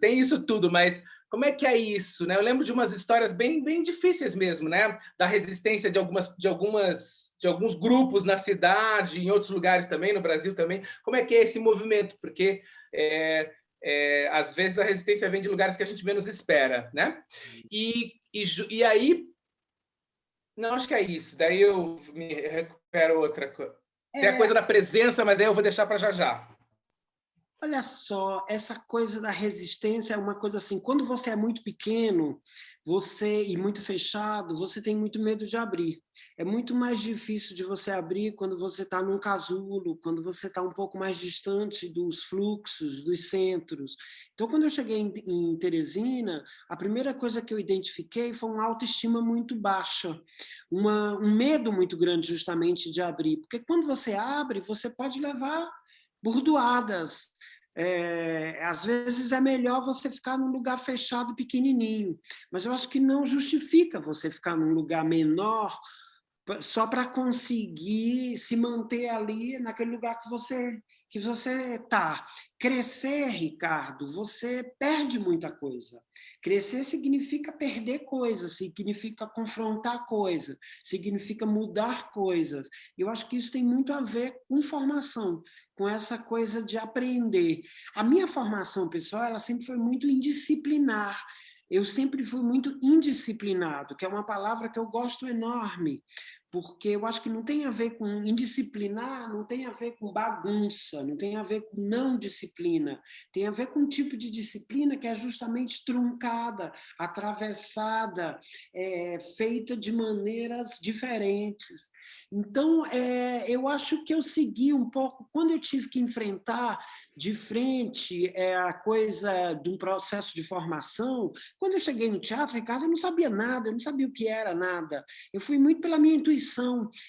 [SPEAKER 1] tem isso tudo, mas como é que é isso, né? Eu lembro de umas histórias bem, bem difíceis mesmo, né? Da resistência de alguns grupos na cidade, em outros lugares também, no Brasil também. Como é que é esse movimento? Porque às vezes a resistência vem de lugares que a gente menos espera, né? E aí, não, acho que é isso. Daí eu me recupero outra coisa. Tem a coisa da presença, mas daí eu vou deixar para já.
[SPEAKER 2] Olha só, essa coisa da resistência é uma coisa assim, quando você é muito pequeno, e muito fechado, você tem muito medo de abrir. É muito mais difícil de você abrir quando você está num casulo, quando você está um pouco mais distante dos fluxos, dos centros. Então, quando eu cheguei em Teresina, a primeira coisa que eu identifiquei foi uma autoestima muito baixa, um medo muito grande justamente de abrir, porque quando você abre, você pode levar burdoadas. Às vezes é melhor você ficar num lugar fechado, pequenininho, mas eu acho que não justifica você ficar num lugar menor só para conseguir se manter ali naquele lugar que você está. Crescer, Ricardo, você perde muita coisa. Crescer significa perder coisas, significa confrontar coisas, significa mudar coisas. Eu acho que isso tem muito a ver com formação, com essa coisa de aprender. A minha formação pessoal, ela sempre foi muito indisciplinar. Eu sempre fui muito indisciplinado, que é uma palavra que eu gosto enorme, porque eu acho que não tem a ver com indisciplinar, não tem a ver com bagunça, não tem a ver com não disciplina, tem a ver com um tipo de disciplina que é justamente truncada, atravessada, feita de maneiras diferentes. Então, eu acho que eu segui um pouco, quando eu tive que enfrentar de frente a coisa de um processo de formação, quando eu cheguei no teatro, Ricardo, eu não sabia nada, eu não sabia o que era nada. Eu fui muito pela minha intuição,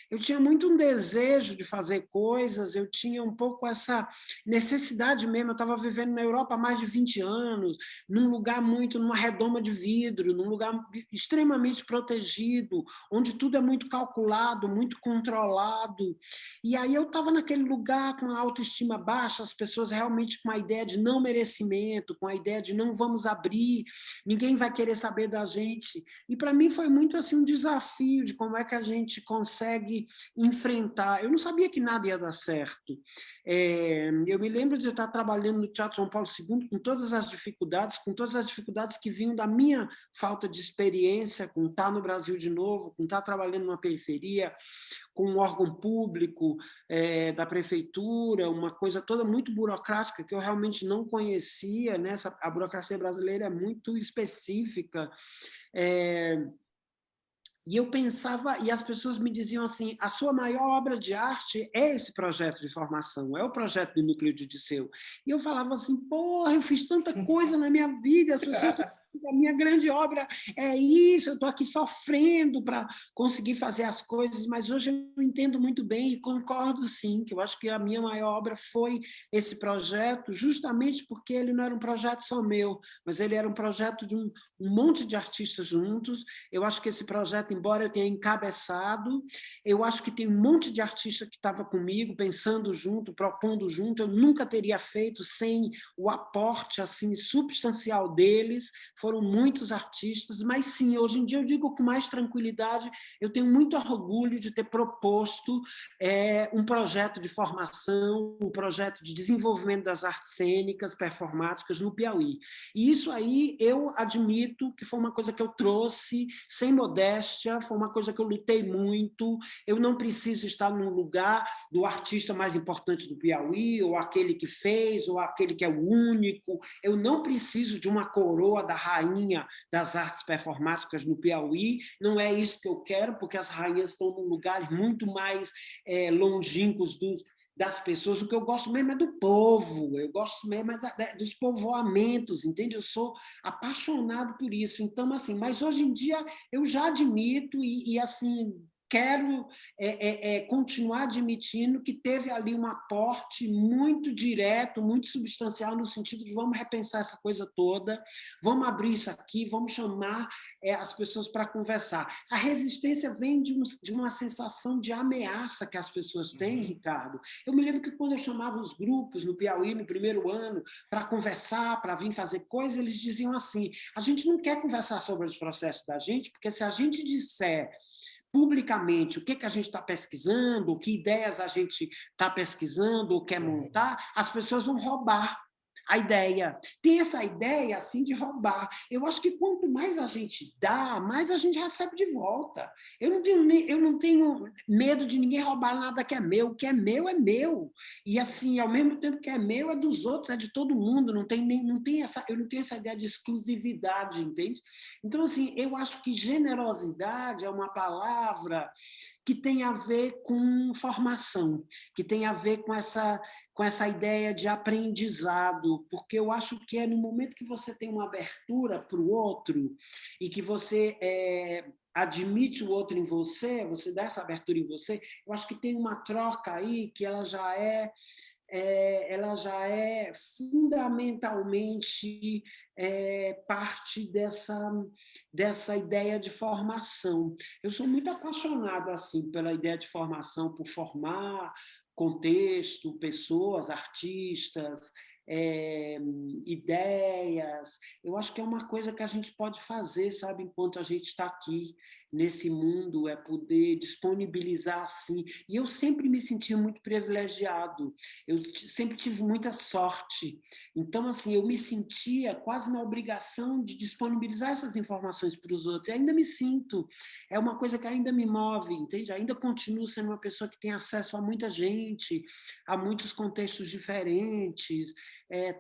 [SPEAKER 2] eu tinha muito um desejo de fazer coisas, eu tinha um pouco essa necessidade mesmo, eu estava vivendo na Europa há mais de 20 anos, num lugar numa redoma de vidro, num lugar extremamente protegido, onde tudo é muito calculado, muito controlado, e aí eu estava naquele lugar com a autoestima baixa, as pessoas realmente com a ideia de não merecimento, com a ideia de não vamos abrir, ninguém vai querer saber da gente. E para mim foi muito assim um desafio de como é que a gente consegue enfrentar. Eu não sabia que nada ia dar certo. Eu me lembro de eu estar trabalhando no Teatro João Paulo II com todas as dificuldades que vinham da minha falta de experiência, com estar no Brasil de novo, com estar trabalhando numa periferia, com um órgão público da prefeitura, uma coisa toda muito burocrática que eu realmente não conhecia, né? A burocracia brasileira é muito específica. E eu pensava, e as pessoas me diziam assim, a sua maior obra de arte é esse projeto de formação, é o projeto do Núcleo de Disseu. E eu falava assim, porra, eu fiz tanta coisa na minha vida, as pessoas a minha grande obra é isso, eu estou aqui sofrendo para conseguir fazer as coisas, mas hoje eu entendo muito bem e concordo sim, que eu acho que a minha maior obra foi esse projeto, justamente porque ele não era um projeto só meu, mas ele era um projeto de um monte de artistas juntos. Eu acho que esse projeto, embora eu tenha encabeçado, eu acho que tem um monte de artista que estava comigo, pensando junto, propondo junto, eu nunca teria feito sem o aporte assim substancial deles. Foram muitos artistas, mas sim, hoje em dia eu digo com mais tranquilidade, eu tenho muito orgulho de ter proposto um projeto de formação, um projeto de desenvolvimento das artes cênicas, performáticas no Piauí. E isso aí eu admito que foi uma coisa que eu trouxe sem modéstia, foi uma coisa que eu lutei muito. Eu não preciso estar num lugar do artista mais importante do Piauí, ou aquele que fez, ou aquele que é o único. Eu não preciso de uma coroa da rainha das artes performáticas no Piauí, não é isso que eu quero, porque as rainhas estão num lugar muito mais longínquos das pessoas. O que eu gosto mesmo é do povo, eu gosto mesmo dos povoamentos, entende? Eu sou apaixonado por isso. Então, assim, mas hoje em dia eu já admito e assim, quero continuar admitindo que teve ali um aporte muito direto, muito substancial, no sentido de vamos repensar essa coisa toda, vamos abrir isso aqui, vamos chamar as pessoas para conversar. A resistência vem de uma sensação de ameaça que as pessoas têm, Ricardo. Eu me lembro que quando eu chamava os grupos no Piauí, no primeiro ano, para conversar, para vir fazer coisas, eles diziam assim, a gente não quer conversar sobre os processos da gente, porque se a gente disser publicamente o que a gente está pesquisando, que ideias a gente está pesquisando ou quer montar, as pessoas vão roubar a ideia. Tem essa ideia assim de roubar. Eu acho que quanto mais a gente dá, mais a gente recebe de volta. Eu não tenho medo de ninguém roubar nada que é meu. O que é meu é meu. E assim, ao mesmo tempo que é meu, é dos outros, é de todo mundo. Eu não tenho essa ideia de exclusividade, entende? Então, assim, eu acho que generosidade é uma palavra que tem a ver com formação, que tem a ver com essa ideia de aprendizado, porque eu acho que é no momento que você tem uma abertura para o outro e que você admite o outro em você, você dá essa abertura em você, eu acho que tem uma troca aí que ela já é fundamentalmente parte dessa ideia de formação. Eu sou muito apaixonado assim pela ideia de formação, por formar contexto, pessoas, artistas, ideias. Eu acho que é uma coisa que a gente pode fazer, sabe, enquanto a gente está aqui nesse mundo, é poder disponibilizar assim. E eu sempre me senti muito privilegiado, eu sempre tive muita sorte. Então, assim, eu me sentia quase na obrigação de disponibilizar essas informações para os outros. E ainda me sinto. É uma coisa que ainda me move, entende? Ainda continuo sendo uma pessoa que tem acesso a muita gente, a muitos contextos diferentes.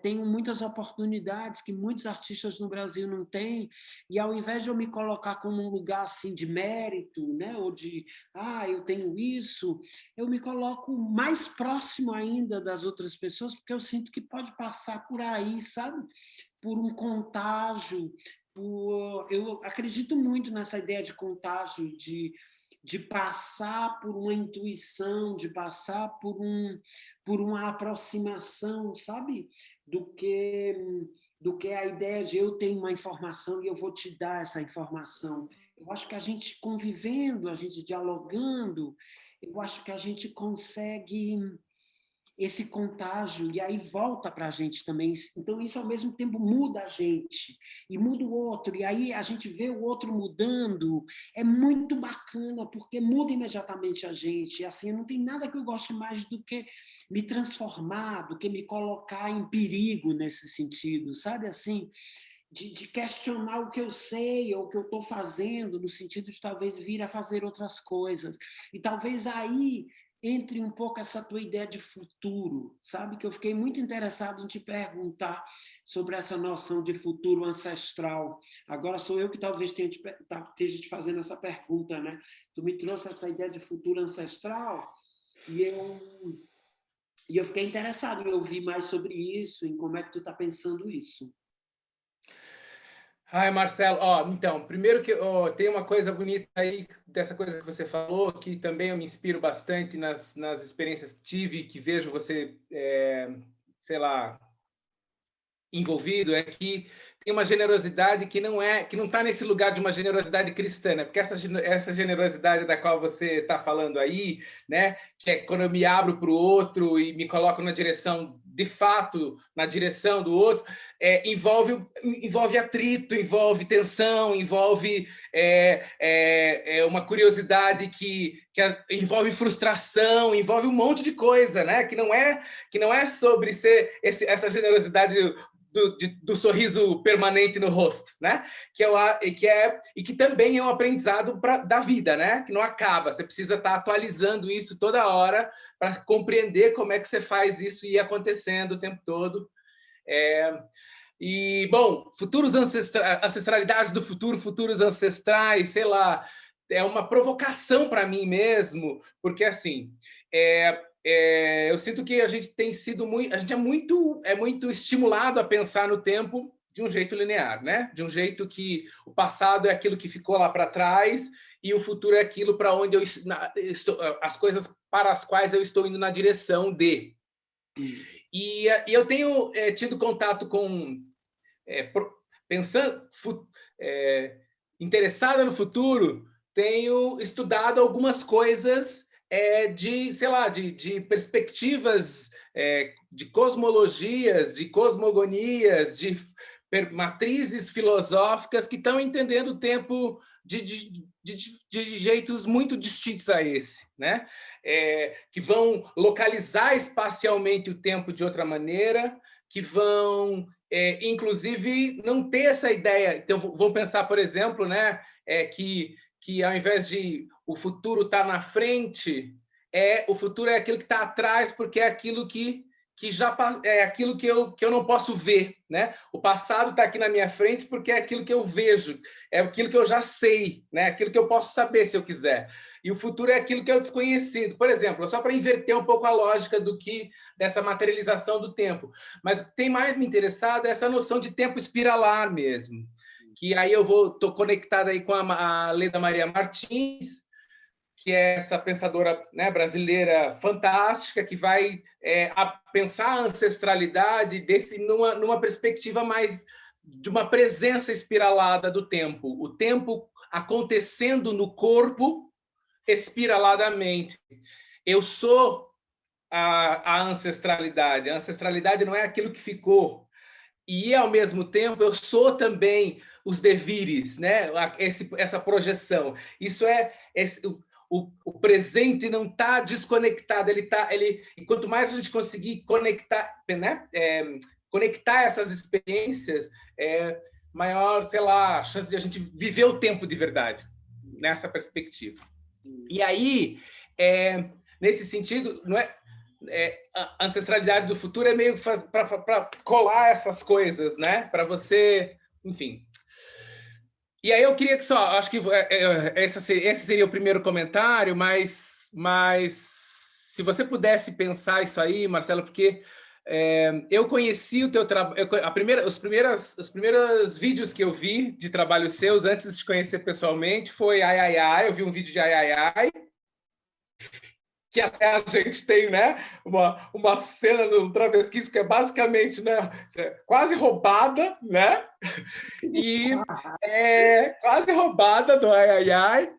[SPEAKER 2] Tenho muitas oportunidades que muitos artistas no Brasil não têm, e ao invés de eu me colocar como um lugar assim de mérito, né, ou de eu tenho isso, eu me coloco mais próximo ainda das outras pessoas, porque eu sinto que pode passar por aí, sabe? Por um contágio, eu acredito muito nessa ideia de contágio, de passar por uma intuição, de passar por uma aproximação, sabe? Do que a ideia de eu tenho uma informação e eu vou te dar essa informação. Eu acho que a gente convivendo, a gente dialogando, eu acho que a gente consegue esse contágio, e aí volta para a gente também. Então, isso ao mesmo tempo muda a gente, e muda o outro, e aí a gente vê o outro mudando. É muito bacana, porque muda imediatamente a gente. E, assim, não tem nada que eu goste mais do que me transformar, do que me colocar em perigo nesse sentido, sabe? Assim, de questionar o que eu sei ou o que eu estou fazendo, no sentido de talvez vir a fazer outras coisas. E talvez aí entre um pouco essa tua ideia de futuro, sabe? Que eu fiquei muito interessado em te perguntar sobre essa noção de futuro ancestral. Agora sou eu que talvez esteja te fazendo essa pergunta, né? Tu me trouxe essa ideia de futuro ancestral e eu fiquei interessado em ouvir mais sobre isso, em como é que tu está pensando isso.
[SPEAKER 1] Ai, Marcelo, ó, então, primeiro que ó, tem uma coisa bonita aí dessa coisa que você falou, que também eu me inspiro bastante nas experiências que tive, que vejo você, sei lá, envolvido, é que tem uma generosidade que não está nesse lugar de uma generosidade cristã, né? Porque essa generosidade da qual você está falando aí, né? Que é quando eu me abro para o outro e me coloco na direção, de fato, na direção do outro, envolve atrito, envolve tensão, envolve uma curiosidade que envolve frustração, envolve um monte de coisa, né? Que não é sobre ser essa generosidade do sorriso permanente no rosto, né? Que também é um aprendizado da vida, né? Que não acaba. Você precisa estar atualizando isso toda hora para compreender como é que você faz isso ir acontecendo o tempo todo. E bom, ancestralidades do futuro, futuros ancestrais, sei lá, é uma provocação para mim mesmo, porque assim, eu sinto que a gente tem sido a gente é muito estimulado a pensar no tempo de um jeito linear, né? De um jeito que o passado é aquilo que ficou lá para trás e o futuro é aquilo para onde eu estou, as coisas para as quais eu estou indo na direção de. E eu tenho tido contato com pensando interessada no futuro, tenho estudado algumas coisas de, sei lá, de perspectivas, de cosmologias, de cosmogonias, de matrizes filosóficas que estão entendendo o tempo de jeitos muito distintos a esse, né? Que vão localizar espacialmente o tempo de outra maneira, que vão, inclusive, não ter essa ideia. Então, vamos pensar, por exemplo, né, que ao invés de o futuro estar na frente, o futuro é aquilo que está atrás, porque é aquilo que já é aquilo que eu não posso ver, né? O passado está aqui na minha frente porque é aquilo que eu vejo, é aquilo que eu já sei, né? Aquilo que eu posso saber se eu quiser. E o futuro é aquilo que é o desconhecido. Por exemplo, só para inverter um pouco a lógica dessa materialização do tempo. Mas o que tem mais me interessado é essa noção de tempo espiralar mesmo. Que aí estou conectada aí com a Leda Maria Martins, que é essa pensadora, né, brasileira fantástica, que vai pensar a ancestralidade numa perspectiva mais de uma presença espiralada do tempo. O tempo acontecendo no corpo espiraladamente. Eu sou a ancestralidade. A ancestralidade não é aquilo que ficou. E, ao mesmo tempo, eu sou também os devires, né? Essa projeção. Isso o presente não está desconectado, e quanto mais a gente conseguir conectar, né? Conectar essas experiências, maior, sei lá, a chance de a gente viver o tempo de verdade, nessa perspectiva. E aí, nesse sentido, não é, a ancestralidade do futuro é meio para colar essas coisas, né? Para você, enfim. E aí eu queria que acho que esse seria o primeiro comentário, mas se você pudesse pensar isso aí, Marcelo, porque eu conheci o teu trabalho, os primeiros vídeos que eu vi de trabalhos seus antes de te conhecer pessoalmente foi Ai, Ai, Ai, eu vi um vídeo de Ai, Ai, Ai, que até a gente tem, né, uma cena do Travesquismo que é basicamente, né, quase roubada, né, e quase roubada do Ai, Ai, Ai,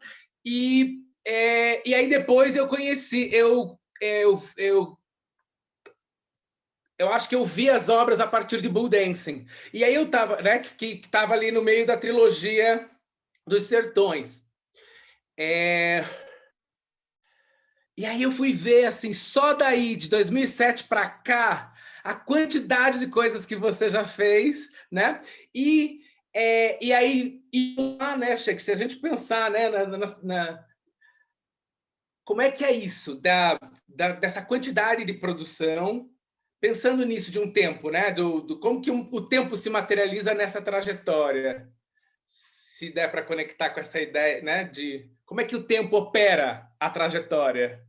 [SPEAKER 1] e aí depois eu conheci, eu acho que eu vi as obras a partir de Bull Dancing, e aí eu estava, né, que estava ali no meio da trilogia dos Sertões. E aí eu fui ver, assim, só daí, de 2007 para cá, a quantidade de coisas que você já fez, né? E aí, lá, né, Sheik, se a gente pensar, né, como é que é isso, dessa quantidade de produção, pensando nisso de um tempo, né? Como que o tempo se materializa nessa trajetória, se der para conectar com essa ideia, né, de como é que o tempo opera a trajetória.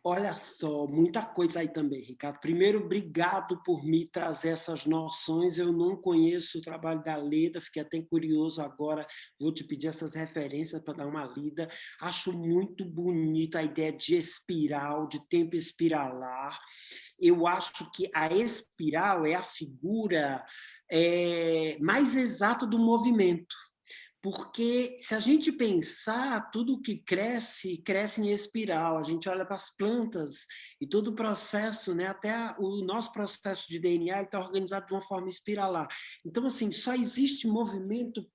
[SPEAKER 2] Olha só, muita coisa aí também, Ricardo. Primeiro, obrigado por me trazer essas noções. Eu não conheço o trabalho da Leda, fiquei até curioso agora. Vou te pedir essas referências para dar uma lida. Acho muito bonita a ideia de espiral, de tempo espiralar. Eu acho que a espiral é a figura mais exata do movimento. Porque se a gente pensar, tudo que cresce, cresce em espiral. A gente olha para as plantas e todo o processo, né, até o nosso processo de DNA está organizado de uma forma espiralar. Então, assim, só existe movimento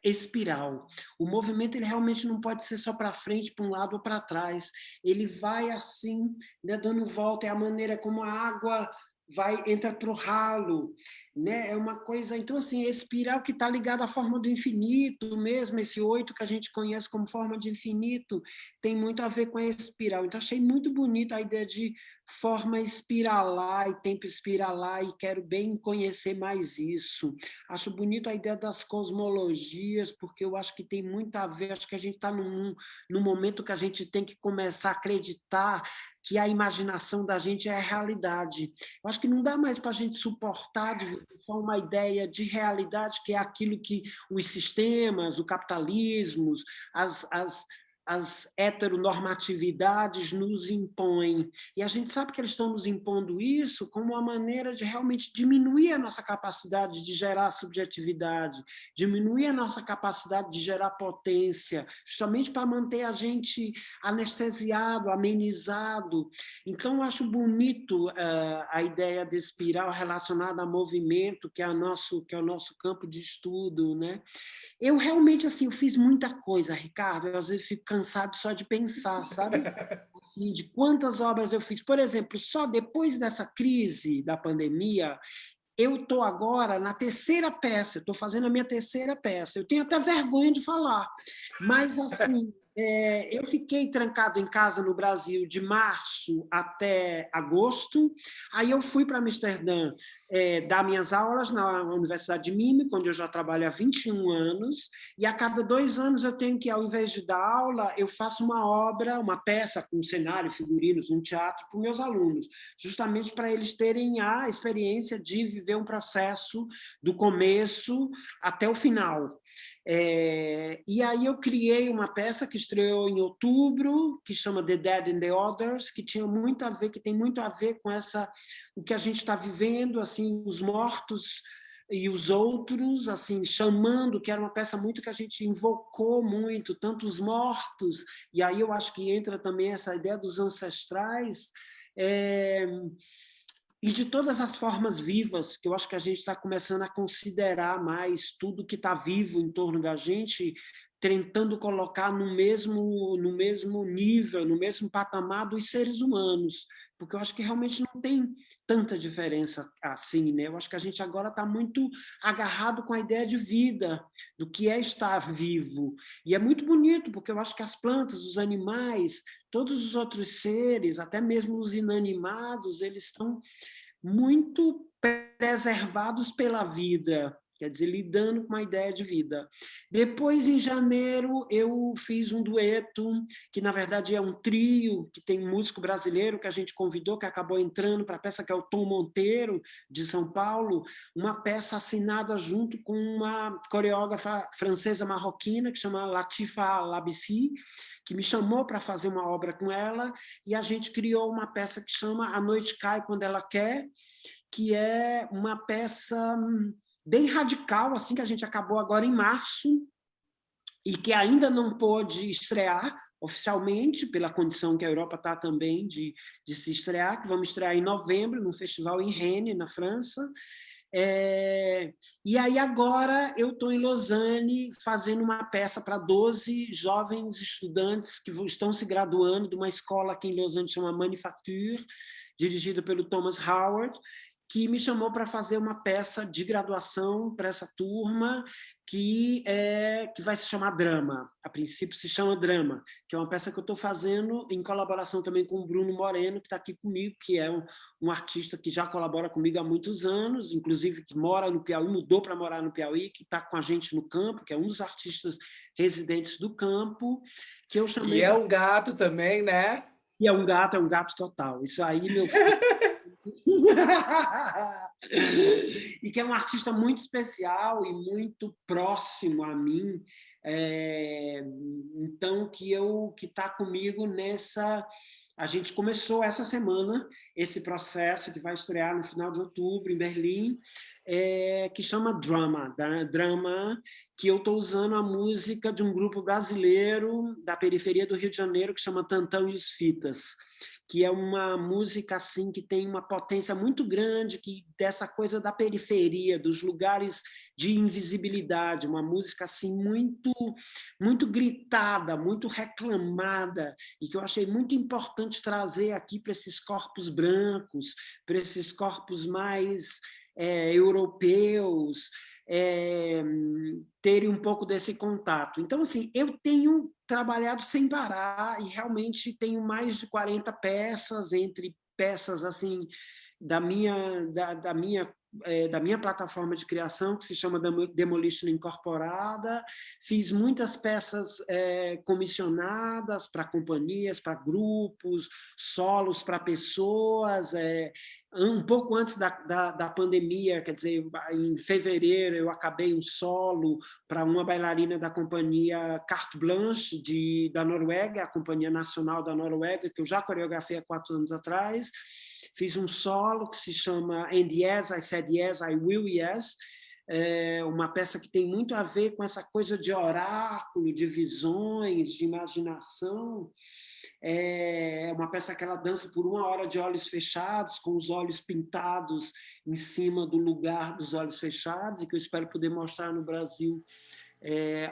[SPEAKER 2] espiral. O movimento ele realmente não pode ser só para frente, para um lado ou para trás. Ele vai assim, né, dando volta. É a maneira como a água entra para o ralo, né? É uma coisa, então assim, espiral que está ligado à forma do infinito mesmo, esse 8 que a gente conhece como forma de infinito, tem muito a ver com a espiral. Então achei muito bonita a ideia de forma espiralar e tempo espiralar, e quero bem conhecer mais isso. Acho bonito a ideia das cosmologias, porque eu acho que tem muito a ver, acho que a gente está num momento que a gente tem que começar a acreditar que a imaginação da gente é a realidade. Eu acho que não dá mais para a gente suportar de só uma ideia de realidade, que é aquilo que os sistemas, o capitalismo, as heteronormatividades nos impõem. E a gente sabe que eles estão nos impondo isso como uma maneira de realmente diminuir a nossa capacidade de gerar subjetividade, diminuir a nossa capacidade de gerar potência, justamente para manter a gente anestesiado, amenizado. Então, eu acho bonito a ideia de espiral relacionada a movimento, que é o nosso campo de estudo, né? Eu realmente, assim, eu fiz muita coisa, Ricardo, eu às vezes fico cansado só de pensar, sabe? Assim, de quantas obras eu fiz. Por exemplo, só depois dessa crise da pandemia, eu estou agora na terceira peça, estou fazendo a minha terceira peça. Eu tenho até vergonha de falar, mas assim, eu fiquei trancado em casa no Brasil de março até agosto. Aí eu fui para Amsterdã dar minhas aulas na Universidade de Mímica, onde eu já trabalho há 21 anos, e a cada 2 anos eu tenho que, ao invés de dar aula, eu faço uma obra, uma peça com cenário, figurinos, um teatro para os meus alunos, justamente para eles terem a experiência de viver um processo do começo até o final. E aí eu criei uma peça que estreou em outubro, que chama The Dead and the Others, que tinha muito a ver, que tem muito a ver com o que a gente está vivendo, assim, os mortos e os outros, assim, chamando, que era uma peça muito que a gente invocou muito, tanto os mortos, e aí eu acho que entra também essa ideia dos ancestrais, e de todas as formas vivas, que eu acho que a gente está começando a considerar mais tudo que está vivo em torno da gente, tentando colocar no mesmo nível, no mesmo patamar dos seres humanos, porque eu acho que realmente não tem tanta diferença assim, né? Eu acho que a gente agora está muito agarrado com a ideia de vida, do que é estar vivo, e é muito bonito, porque eu acho que as plantas, os animais, todos os outros seres, até mesmo os inanimados, eles estão muito preservados pela vida, quer dizer, lidando com uma ideia de vida. Depois, em janeiro, eu fiz um dueto, que na verdade é um trio, que tem um músico brasileiro que a gente convidou, que acabou entrando para a peça, que é o Tom Monteiro, de São Paulo, uma peça assinada junto com uma coreógrafa francesa marroquina, que chama Latifa Labissi, que me chamou para fazer uma obra com ela, e a gente criou uma peça que chama A Noite Cai Quando Ela Quer, que é uma peça bem radical, assim, que a gente acabou agora em março, e que ainda não pôde estrear oficialmente, pela condição que a Europa está também de se estrear, que vamos estrear em novembro, num festival em Rennes, na França. E aí agora eu estou em Lausanne fazendo uma peça para 12 jovens estudantes que estão se graduando de uma escola aqui em Lausanne, chama Manufacture, dirigida pelo Thomas Howard, que me chamou para fazer uma peça de graduação para essa turma que vai se chamar Drama. A princípio se chama Drama, que é uma peça que eu estou fazendo em colaboração também com o Bruno Moreno, que está aqui comigo, que é um artista que já colabora comigo há muitos anos, inclusive que mora no Piauí, mudou para morar no Piauí, que está com a gente no campo, que é um dos artistas residentes do campo, que eu chamei...
[SPEAKER 1] E é um gato também, né?
[SPEAKER 2] E é um gato total. Isso aí, meu filho. E que é um artista muito especial e muito próximo a mim, então que está comigo nessa. A gente começou essa semana esse processo que vai estrear no final de outubro em Berlim, que chama Drama, que eu estou usando a música de um grupo brasileiro da periferia do Rio de Janeiro que chama Tantão e os Fitas, que é uma música assim que tem uma potência muito grande, que dessa coisa da periferia, dos lugares de invisibilidade, uma música assim muito gritada, muito reclamada, e que eu achei muito importante trazer aqui para esses corpos brancos, para esses corpos mais europeus, terem um pouco desse contato. Então, assim, eu tenho trabalhado sem parar e realmente tenho mais de 40 peças, entre peças assim da minha plataforma de criação, que se chama Demolition Incorporada. Fiz muitas peças comissionadas para companhias, para grupos, solos para pessoas. Um pouco antes da pandemia, quer dizer, em fevereiro, eu acabei um solo para uma bailarina da companhia Carte Blanche, da Noruega, a companhia nacional da Noruega, que eu já coreografei há 4 anos atrás. Fiz um solo que se chama And Yes, I Said Yes, I Will Yes, uma peça que tem muito a ver com essa coisa de oráculo, de visões, de imaginação. É uma peça que ela dança por 1 hora de olhos fechados, com os olhos pintados em cima do lugar dos olhos fechados, e que eu espero poder mostrar no Brasil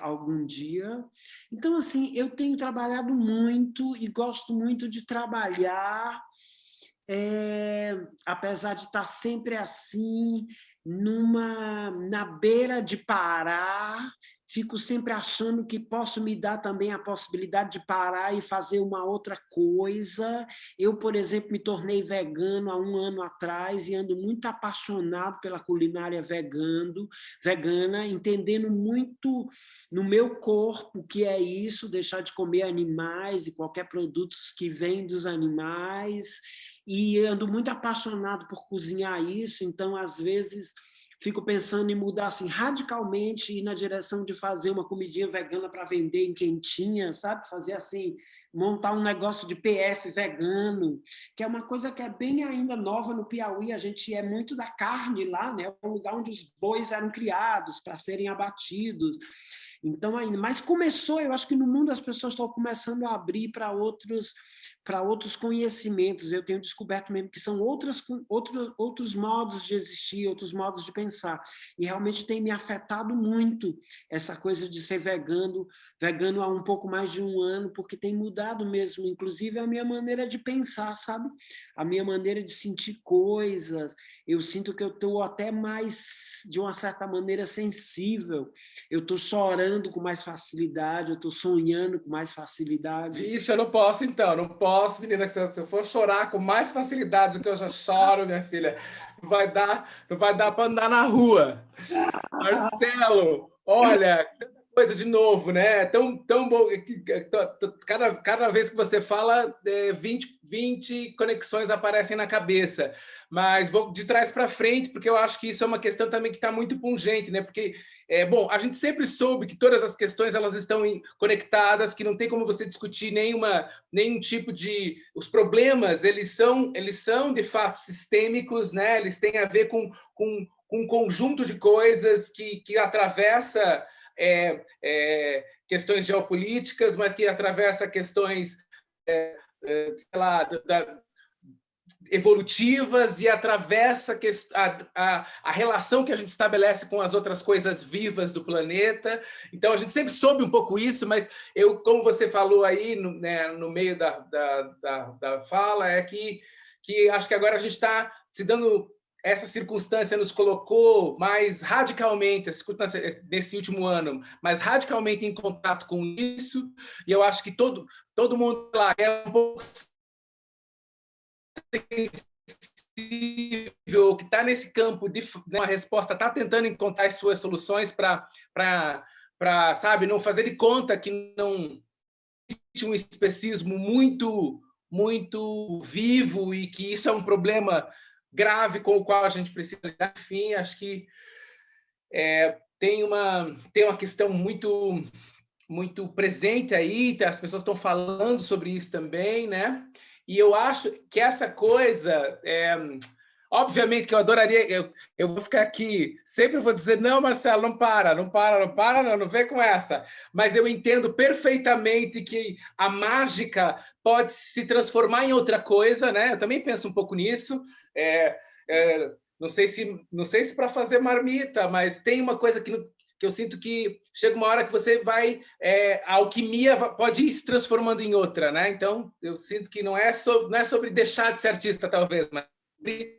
[SPEAKER 2] algum dia. Então, assim, eu tenho trabalhado muito e gosto muito de trabalhar, apesar de estar sempre assim, na beira de parar, fico sempre achando que posso me dar também a possibilidade de parar e fazer uma outra coisa. Eu, por exemplo, me tornei vegano há 1 ano atrás e ando muito apaixonado pela culinária vegana, entendendo muito no meu corpo o que é isso, deixar de comer animais e qualquer produto que vem dos animais, e ando muito apaixonado por cozinhar isso, então, às vezes, fico pensando em mudar assim, radicalmente, ir na direção de fazer uma comidinha vegana para vender em quentinha, sabe? Fazer assim, montar um negócio de PF vegano, que é uma coisa que é bem ainda nova no Piauí. A gente é muito da carne lá, né? É um lugar onde os bois eram criados para serem abatidos. Então, ainda, mas começou, eu acho que no mundo as pessoas estão começando a abrir para outros conhecimentos. Eu tenho descoberto mesmo que são outros modos de existir, outros modos de pensar. E realmente tem me afetado muito essa coisa de ser vegano há um pouco mais de 1 ano, porque tem mudado mesmo, inclusive, a minha maneira de pensar, sabe? A minha maneira de sentir coisas. Eu sinto que eu estou até mais, de uma certa maneira, sensível. Eu estou chorando com mais facilidade, eu estou sonhando com mais facilidade.
[SPEAKER 1] Vixe, eu não posso, então. Não posso, menina. Se eu for chorar com mais facilidade do que eu já choro, minha filha, não vai dar para andar na rua. Marcelo, olha, tanta coisa de novo, né? Tão bom. Cada vez que você fala, 20 conexões aparecem na cabeça. Mas vou de trás para frente, porque eu acho que isso é uma questão também que está muito pungente, né? Porque, bom, a gente sempre soube que todas as questões elas estão conectadas, que não tem como você discutir nenhum tipo de... Os problemas, eles são de fato sistêmicos, né? Eles têm a ver com um conjunto de coisas que atravessa questões geopolíticas, mas que atravessa questões, sei lá, evolutivas, e atravessa a relação que a gente estabelece com as outras coisas vivas do planeta. Então, a gente sempre soube um pouco isso, mas como você falou aí no meio da fala, que acho que agora a gente está se dando... Essa circunstância nos colocou mais radicalmente, essa circunstância nesse último ano, mais radicalmente em contato com isso, e eu acho que todo mundo lá é um pouco sensível, que está nesse campo de uma resposta, está tentando encontrar as suas soluções para, sabe, não fazer de conta que não existe um especismo muito muito vivo e que isso é um problema grave com o qual a gente precisa lidar. Enfim, acho que tem uma questão muito presente aí, as pessoas estão falando sobre isso também, né? E eu acho que essa coisa, obviamente que eu adoraria, eu vou ficar aqui, sempre vou dizer, não, Marcelo, não vem com essa. Mas eu entendo perfeitamente que a mágica pode se transformar em outra coisa, né? Eu também penso um pouco nisso. Não sei se para fazer marmita, mas tem uma coisa que eu sinto que chega uma hora que você vai... a alquimia pode ir se transformando em outra, né? Então, eu sinto que não é sobre deixar de ser artista, talvez, mas sobre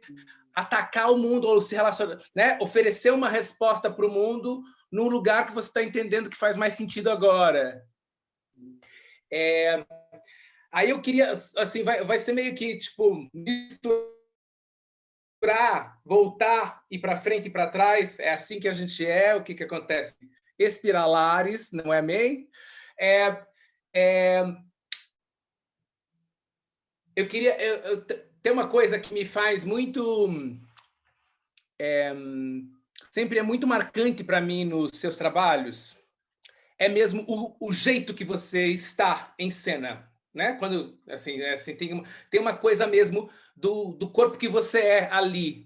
[SPEAKER 1] atacar o mundo ou se relacionar, né? Oferecer uma resposta para o mundo num lugar que você está entendendo que faz mais sentido agora. Aí eu queria... assim, vai ser meio que, tipo... para voltar e para frente e para trás, é assim que a gente o que acontece? Espiralares, não é mesmo? Eu queria... tem uma coisa que me faz muito... sempre é muito marcante para mim nos seus trabalhos, é mesmo o jeito que você está em cena, né? Quando assim tem uma coisa mesmo do corpo que você é ali,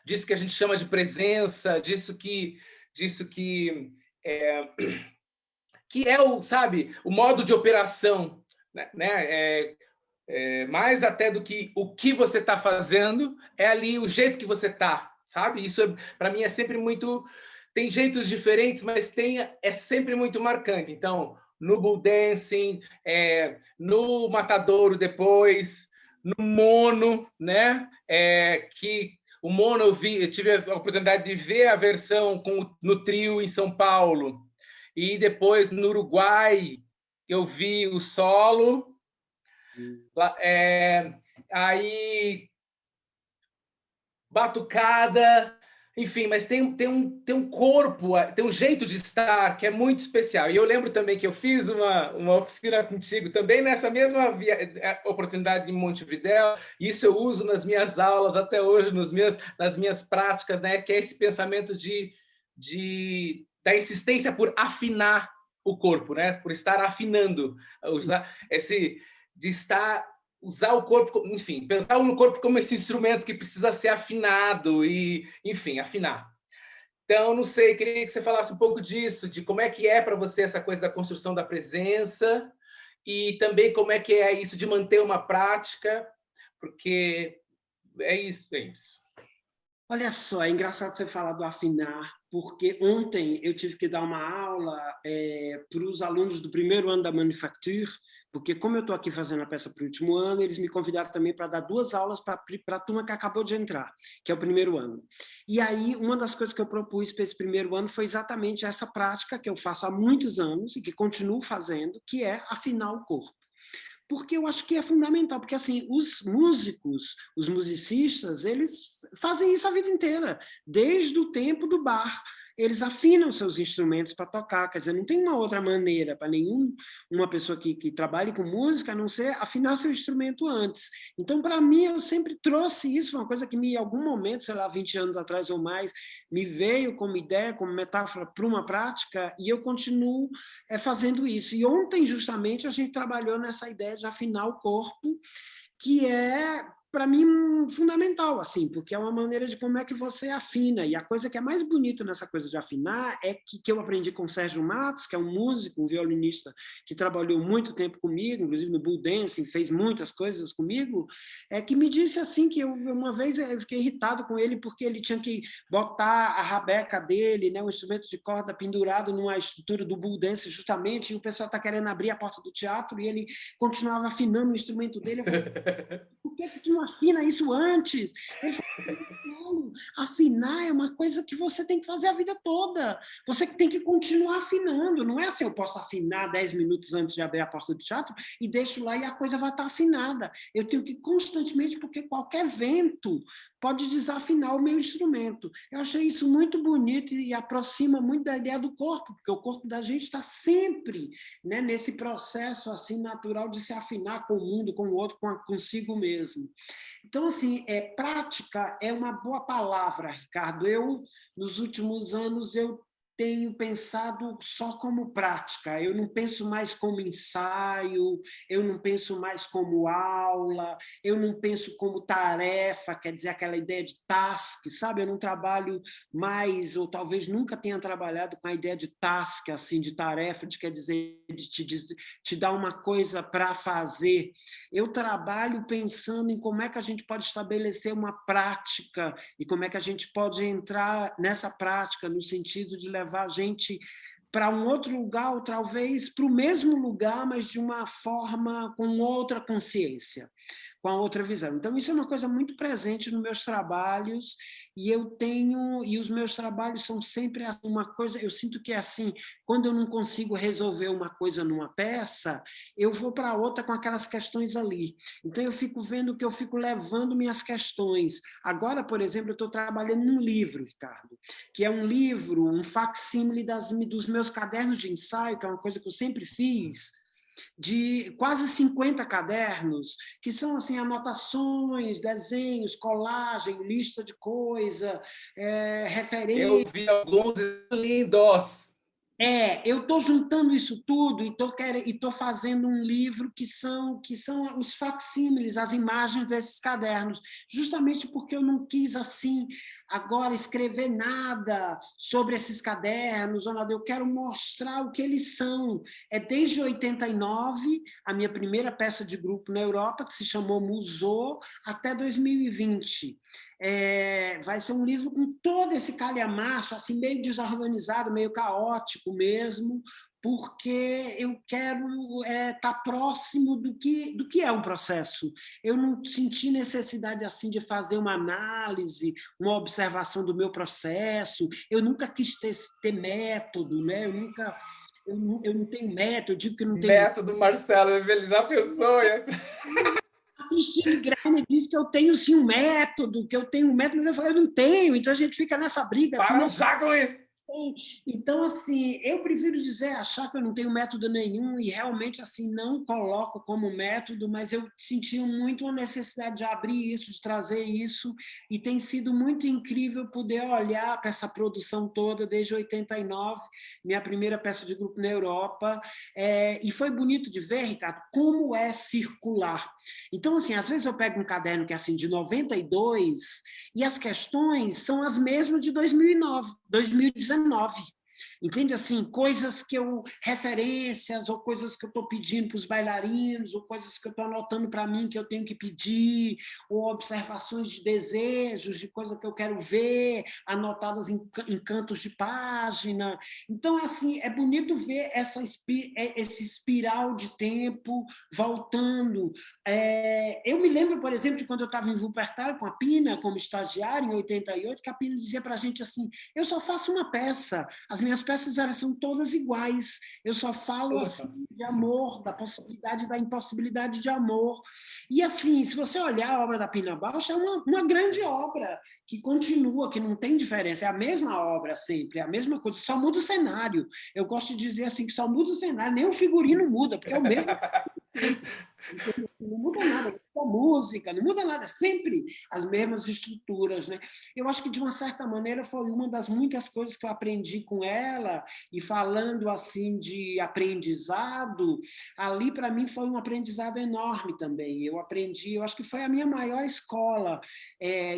[SPEAKER 1] disso que a gente chama de presença, disso que é o modo de operação, né? Mais até do que o que você está fazendo, é ali o jeito que você está, sabe? Isso para mim é sempre muito... Tem jeitos diferentes, mas é sempre muito marcante. Então, no Bull Dancing, no Matadouro depois, no Mono, né? Que o Mono eu tive a oportunidade de ver a versão no trio em São Paulo. E depois, no Uruguai, eu vi o solo. Aí batucada, enfim, mas tem um corpo, tem um jeito de estar que é muito especial. E eu lembro também que eu fiz uma oficina contigo também nessa mesma oportunidade em Montevidéu. Isso eu uso nas minhas aulas até hoje, nas minhas práticas, né? Que é esse pensamento da insistência por afinar o corpo, né? Por estar afinando, usar o corpo, enfim, pensar no corpo como esse instrumento que precisa ser afinado e, enfim, afinar. Então, não sei, queria que você falasse um pouco disso, de como é que é para você essa coisa da construção da presença e também como é que é isso de manter uma prática, porque é isso.
[SPEAKER 2] Olha só, é engraçado você falar do afinar, porque ontem eu tive que dar uma aula para os alunos do primeiro ano da Manufacture, porque como eu estou aqui fazendo a peça para o último ano, eles me convidaram também para dar 2 aulas para a turma que acabou de entrar, que é o primeiro ano. E aí, uma das coisas que eu propus para esse primeiro ano foi exatamente essa prática que eu faço há muitos anos e que continuo fazendo, que é afinar o corpo. Porque eu acho que é fundamental, porque assim, os músicos, os musicistas, eles fazem isso a vida inteira, desde o tempo do bar. Eles afinam seus instrumentos para tocar, quer dizer, não tem uma outra maneira para uma pessoa que trabalhe com música, a não ser afinar seu instrumento antes. Então, para mim, eu sempre trouxe isso, uma coisa que em algum momento, sei lá, 20 anos atrás ou mais, me veio como ideia, como metáfora para uma prática, e eu continuo fazendo isso. E ontem, justamente, a gente trabalhou nessa ideia de afinar o corpo, que é, para mim, fundamental, assim, porque é uma maneira de como é que você afina. E a coisa que é mais bonita nessa coisa de afinar é que eu aprendi com o Sérgio Matos, que é um músico, um violinista que trabalhou muito tempo comigo, inclusive no Bull Dancing, fez muitas coisas comigo, que me disse assim que uma vez eu fiquei irritado com ele porque ele tinha que botar a rabeca dele, né, um instrumento de corda pendurado numa estrutura do Bull Dancing, justamente, e o pessoal está querendo abrir a porta do teatro e ele continuava afinando o instrumento dele. Eu falei, por que tu não afina isso antes? Ele falou, afinar é uma coisa que você tem que fazer a vida toda. Você tem que continuar afinando. Não é assim, eu posso afinar 10 minutos antes de abrir a porta do teatro e deixo lá e a coisa vai estar afinada. Eu tenho que constantemente, porque qualquer vento pode desafinar o meu instrumento. Eu achei isso muito bonito e aproxima muito da ideia do corpo, porque o corpo da gente está sempre, né, nesse processo assim natural de se afinar com o mundo, com o outro, consigo mesmo. Então, assim, prática é uma boa palavra, Ricardo. Nos últimos anos, eu tenho pensado só como prática, eu não penso mais como ensaio, eu não penso mais como aula, eu não penso como tarefa, quer dizer, aquela ideia de task, sabe? Eu não trabalho mais, ou talvez nunca tenha trabalhado com a ideia de task, assim, de tarefa, de quer dizer, de te dar uma coisa para fazer. Eu trabalho pensando em como é que a gente pode estabelecer uma prática e como é que a gente pode entrar nessa prática no sentido de levar a gente para um outro lugar, ou talvez para o mesmo lugar, mas de uma forma com outra consciência, com a outra visão. Então, isso é uma coisa muito presente nos meus trabalhos, e os meus trabalhos são sempre uma coisa, eu sinto que é assim, quando eu não consigo resolver uma coisa numa peça, eu vou para outra com aquelas questões ali. Então, eu fico vendo que eu fico levando minhas questões. Agora, por exemplo, eu estou trabalhando num livro, Ricardo, que é um livro, um facsímile dos meus cadernos de ensaio, que é uma coisa que eu sempre fiz, de quase 50 cadernos, que são assim anotações, desenhos, colagem, lista de coisa, referência.
[SPEAKER 1] Eu vi alguns lindos.
[SPEAKER 2] Eu estou juntando isso tudo e estou fazendo um livro que são os facsímiles, as imagens desses cadernos, justamente porque eu não quis, assim, agora escrever nada sobre esses cadernos, ou nada. Eu quero mostrar o que eles são. Desde 89, a minha primeira peça de grupo na Europa, que se chamou Musou, até 2020. Vai ser um livro com todo esse calhamaço, assim, meio desorganizado, meio caótico mesmo, porque eu quero estar próximo do que é um processo. Eu não senti necessidade assim de fazer uma análise, uma observação do meu processo. Eu nunca quis ter método, né? Eu não tenho método, eu digo que não tenho
[SPEAKER 1] método. Marcelo, ele já pensou isso?
[SPEAKER 2] A Christine Greiner disse que eu tenho sim um método, mas eu falei, eu não tenho, então a gente fica nessa briga.
[SPEAKER 1] Para já com isso!
[SPEAKER 2] Então, assim, eu prefiro achar que eu não tenho método nenhum e realmente, assim, não coloco como método, mas eu senti muito uma necessidade de abrir isso, de trazer isso, e tem sido muito incrível poder olhar para essa produção toda desde 89, minha primeira peça de grupo na Europa, e foi bonito de ver, Ricardo, como é circular. Então, assim, às vezes eu pego um caderno que é assim, de 92, e as questões são as mesmas de 2019. Entende? Assim, referências, ou coisas que eu estou pedindo para os bailarinos, ou coisas que eu estou anotando para mim que eu tenho que pedir, ou observações de desejos, de coisa que eu quero ver, anotadas em cantos de página. Então, assim, é bonito ver esse espiral de tempo voltando. Eu me lembro, por exemplo, de quando eu estava em Wuppertal com a Pina, como estagiária, em 88, que a Pina dizia para a gente assim, eu só faço uma peça, as minhas peças são todas iguais, eu só falo assim, de amor, da possibilidade e da impossibilidade de amor. E assim, se você olhar a obra da Pina Bausch, é uma grande obra que continua, que não tem diferença, é a mesma obra sempre, é a mesma coisa, só muda o cenário. Eu gosto de dizer assim, que só muda o cenário, nem o figurino muda, porque é o mesmo. Não muda nada, não muda a música, não muda nada, sempre as mesmas estruturas, né? Eu acho que, de uma certa maneira, foi uma das muitas coisas que eu aprendi com ela, e falando assim de aprendizado, ali para mim foi um aprendizado enorme também. Eu acho que foi a minha maior escola,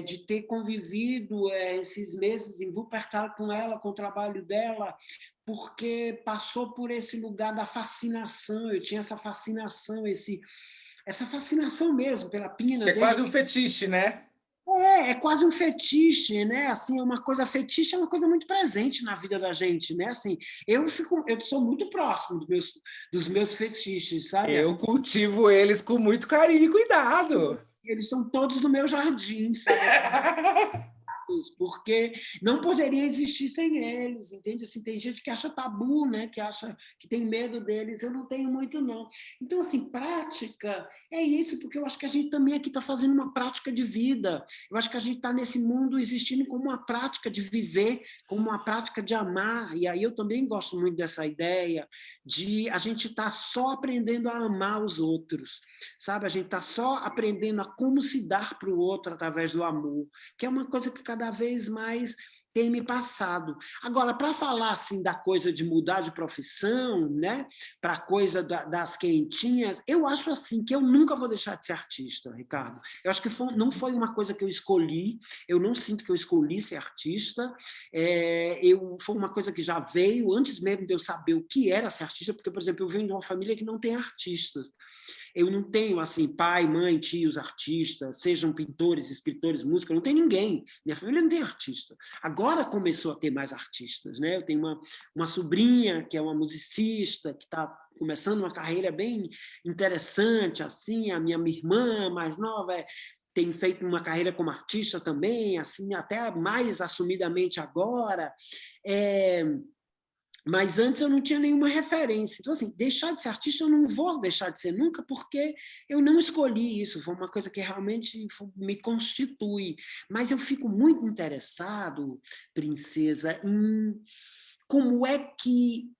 [SPEAKER 2] de ter convivido esses meses em Wuppertal com ela, com o trabalho dela, porque passou por esse lugar da fascinação. Eu tinha essa fascinação, essa fascinação mesmo pela Pina.
[SPEAKER 1] É quase um fetiche, né?
[SPEAKER 2] É quase um fetiche, né? Assim, fetiche é uma coisa muito presente na vida da gente, né? Assim, eu sou muito próximo dos meus fetiches, sabe?
[SPEAKER 1] Eu cultivo eles com muito carinho e cuidado.
[SPEAKER 2] eles estão todos no meu jardim, sabe? Porque não poderia existir sem eles, entende? Assim, tem gente que acha tabu, né? Que acha que tem medo deles, eu não tenho muito, não. Então, assim, prática é isso, porque eu acho que a gente também aqui está fazendo uma prática de vida, eu acho que a gente está nesse mundo existindo como uma prática de viver, como uma prática de amar, e aí eu também gosto muito dessa ideia de a gente estar só aprendendo a amar os outros, sabe? A gente está só aprendendo a como se dar para o outro através do amor, que é uma coisa que cada vez mais tem me passado. Agora, para falar assim da coisa de mudar de profissão, né, para a coisa das quentinhas, eu acho assim que eu nunca vou deixar de ser artista, Ricardo. Eu acho que não foi uma coisa que eu escolhi, eu não sinto que eu escolhi ser artista, foi uma coisa que já veio antes mesmo de eu saber o que era ser artista, porque, por exemplo, eu venho de uma família que não tem artistas. Eu não tenho, assim, pai, mãe, tios, artistas, sejam pintores, escritores, músicos, não tem ninguém. Minha família não tem artista. Agora começou a ter mais artistas, né? Eu tenho uma sobrinha que é uma musicista, que está começando uma carreira bem interessante, assim, a minha irmã mais nova tem feito uma carreira como artista também, assim, até mais assumidamente agora. Mas antes eu não tinha nenhuma referência. Então, assim, deixar de ser artista eu não vou deixar de ser nunca, porque eu não escolhi isso, foi uma coisa que realmente me constitui. Mas eu fico muito interessado, princesa, em como é que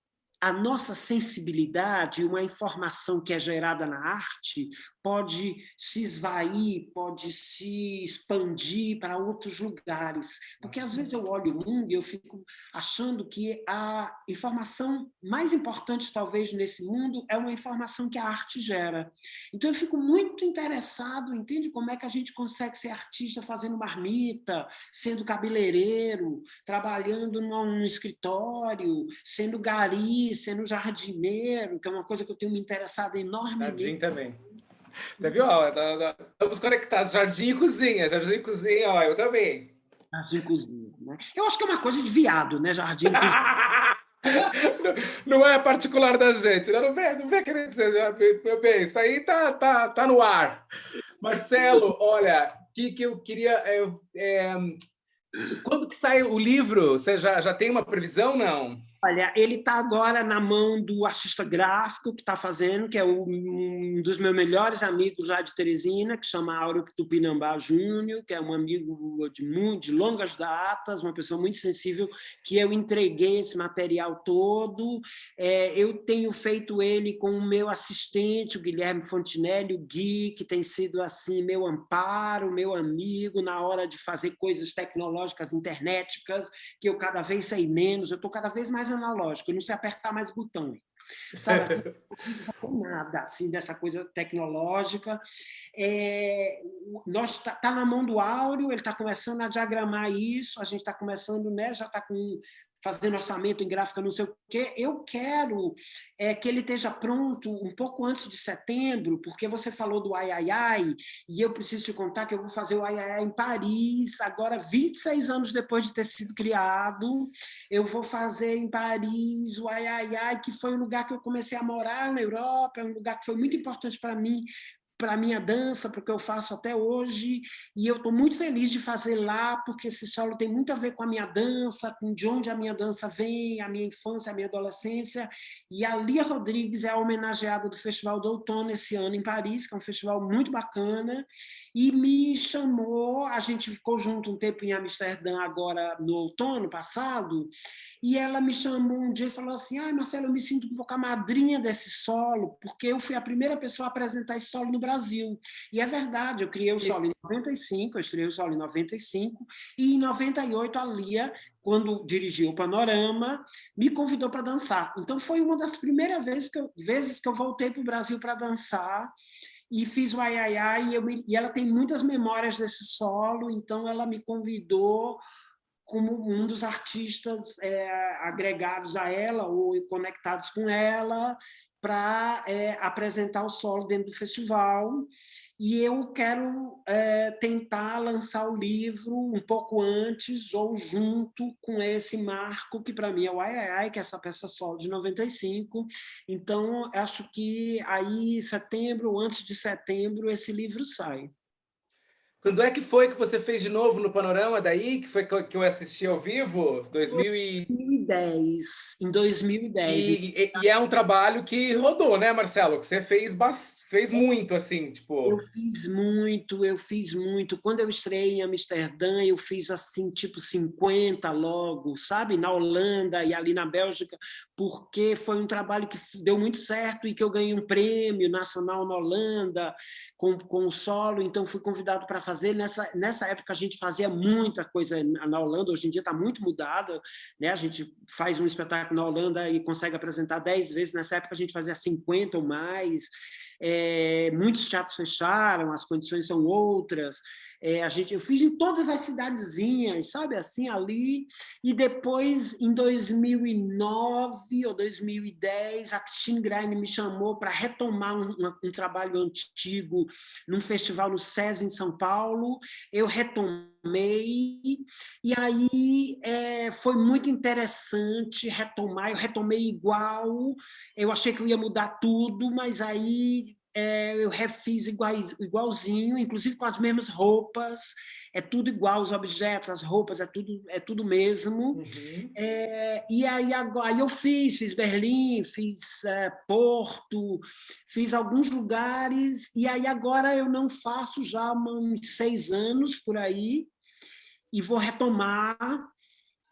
[SPEAKER 2] a nossa sensibilidade, uma informação que é gerada na arte, pode se esvair, pode se expandir para outros lugares. Porque, às vezes, eu olho o mundo e eu fico achando que a informação mais importante, talvez, nesse mundo é uma informação que a arte gera. Então, eu fico muito interessado, entende? Como é que a gente consegue ser artista fazendo marmita, sendo cabeleireiro, trabalhando num escritório, sendo gari, sendo jardineiro, que é uma coisa que eu tenho me interessado enormemente.
[SPEAKER 1] Jardim também. Tá viu? Estamos conectados. Jardim e cozinha, ó, eu também.
[SPEAKER 2] Jardim e cozinha, né? Eu acho que é uma coisa de viado, né? Jardim e cozinha.
[SPEAKER 1] Não é particular da gente. Não vem querer dizer, meu bem, isso aí tá no ar. Marcelo, olha, que eu queria... quando que sai o livro? Você já tem uma previsão, não?
[SPEAKER 2] Olha, ele está agora na mão do artista gráfico que está fazendo, que é um dos meus melhores amigos lá de Teresina, que chama Áureo Tupinambá Júnior, que é um amigo de longas datas, uma pessoa muito sensível, que eu entreguei esse material todo. Eu tenho feito ele com o meu assistente, o Guilherme Fontinelli, o Gui, que tem sido assim meu amparo, meu amigo, na hora de fazer coisas tecnológicas, internéticas, que eu cada vez sei menos, eu estou cada vez mais analógico, eu não sei apertar mais botão, sabe assim, não consigo fazer nada assim dessa coisa tecnológica. Tá na mão do Áureo, ele está começando a diagramar isso, a gente está começando, né, já está fazendo orçamento em gráfica, não sei o quê. Eu quero que ele esteja pronto um pouco antes de setembro, porque você falou do Ai Ai Ai, e eu preciso te contar que eu vou fazer o Ai Ai Ai em Paris, agora 26 anos depois de ter sido criado. Eu vou fazer em Paris o Ai Ai Ai, que foi um lugar que eu comecei a morar na Europa, é um lugar que foi muito importante para mim, para a minha dança, para o que eu faço até hoje, e eu estou muito feliz de fazer lá, porque esse solo tem muito a ver com a minha dança, com de onde a minha dança vem, a minha infância, a minha adolescência, e a Lia Rodrigues é a homenageada do Festival do Outono esse ano em Paris, que é um festival muito bacana, e me chamou, a gente ficou junto um tempo em Amsterdã agora no outono passado, e ela me chamou um dia e falou assim: Marcelo, eu me sinto um pouco a madrinha desse solo, porque eu fui a primeira pessoa a apresentar esse solo no Brasil. E é verdade, eu criei o solo em 95, eu estreiei o solo em 95, e em 98 a Lia, quando dirigiu o Panorama, me convidou para dançar. Então foi uma das primeiras vezes que eu voltei para o Brasil para dançar, e fiz o Ai Ai Ai, e ela tem muitas memórias desse solo, então ela me convidou como um dos artistas agregados a ela ou conectados com ela para apresentar o solo dentro do festival. E eu quero tentar lançar o livro um pouco antes ou junto com esse marco, que para mim é o Ai Ai Ai, que é essa peça solo de 95. Então, acho que aí, setembro, antes de setembro, esse livro sai.
[SPEAKER 1] Quando é que foi que você fez de novo no Panorama daí, que foi que eu assisti ao vivo?
[SPEAKER 2] 2010, em 2010.
[SPEAKER 1] E é um trabalho que rodou, né, Marcelo? Que você fez muito, assim,
[SPEAKER 2] Eu
[SPEAKER 1] tipo...
[SPEAKER 2] fiz muito, eu fiz muito. Quando eu estreiei em Amsterdã, eu fiz assim, tipo 50 logo, sabe? Na Holanda e ali na Bélgica, porque foi um trabalho que deu muito certo e que eu ganhei um prêmio nacional na Holanda com o solo, então fui convidado para fazer. Nessa época a gente fazia muita coisa na Holanda, hoje em dia está muito mudada, né? A gente faz um espetáculo na Holanda e consegue apresentar 10 vezes, nessa época a gente fazia 50 ou mais. Muitos teatros fecharam, as condições são outras. Eu fiz em todas as cidadezinhas, sabe, assim, ali. E depois, em 2009 ou 2010, a Christine Greine me chamou para retomar um trabalho antigo num festival no SESI, em São Paulo. Eu retomei, e aí foi muito interessante retomar. Eu retomei igual, eu achei que eu ia mudar tudo, mas aí eu refiz igualzinho, inclusive com as mesmas roupas, é tudo igual, os objetos, as roupas, é tudo mesmo.
[SPEAKER 1] Uhum.
[SPEAKER 2] E aí, agora, eu fiz Berlim, fiz Porto, fiz alguns lugares, e aí agora eu não faço já há uns 6 anos por aí, e vou retomar.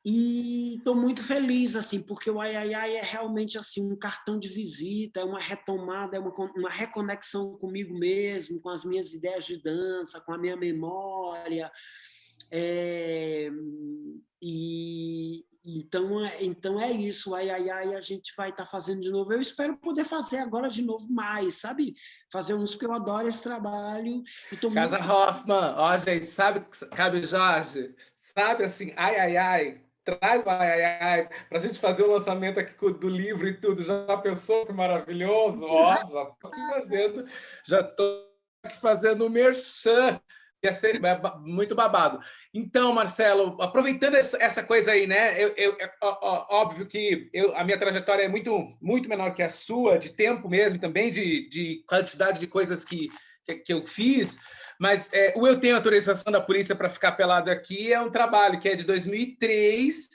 [SPEAKER 2] E estou muito feliz, assim, porque o Ai Ai Ai é realmente assim, um cartão de visita, é uma retomada, é uma reconexão comigo mesmo, com as minhas ideias de dança, com a minha memória. É, então é isso, o Ai Ai Ai a gente vai estar fazendo de novo. Eu espero poder fazer agora de novo mais, sabe? Fazer uns, porque eu adoro esse trabalho. E
[SPEAKER 1] Casa Hoffman, ó, gente, sabe, Jorge? Sabe, assim, ai, ai, ai, traz o ai, ai, ai, para a gente fazer o lançamento aqui do livro e tudo. Já pensou que maravilhoso? Ó, já estou aqui fazendo o merchan. Ia ser muito babado. Então, Marcelo, aproveitando essa coisa aí, né? Óbvio que a minha trajetória é muito menor que a sua, de tempo mesmo, também de quantidade de coisas que eu fiz, mas o Eu Tenho Autorização da Polícia para Ficar Pelado Aqui é um trabalho que é de 2003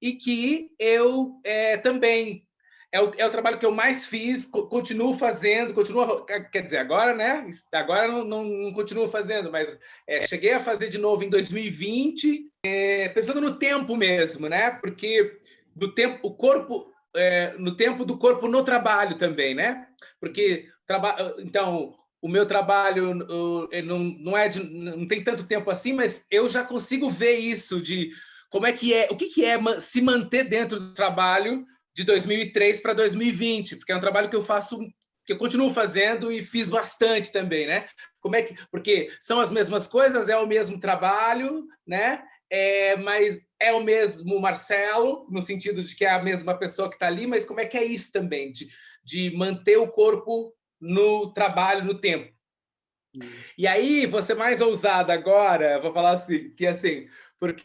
[SPEAKER 1] e que eu também é o trabalho que eu mais fiz, continuo fazendo, quer dizer, agora, né? Agora não continuo fazendo, mas cheguei a fazer de novo em 2020, pensando no tempo mesmo, né? Porque do tempo, o corpo, no tempo do corpo no trabalho também, né? Porque então o meu trabalho não tem tanto tempo assim, mas eu já consigo ver isso de como é que o que é se manter dentro do trabalho de 2003 para 2020, porque é um trabalho que eu faço, que eu continuo fazendo e fiz bastante também, né? Porque são as mesmas coisas, é o mesmo trabalho, né? Mas é o mesmo Marcelo, no sentido de que é a mesma pessoa que está ali, mas como é que é isso também, de manter o corpo no trabalho, no tempo. E aí, vou ser mais ousada agora, vou falar assim, porque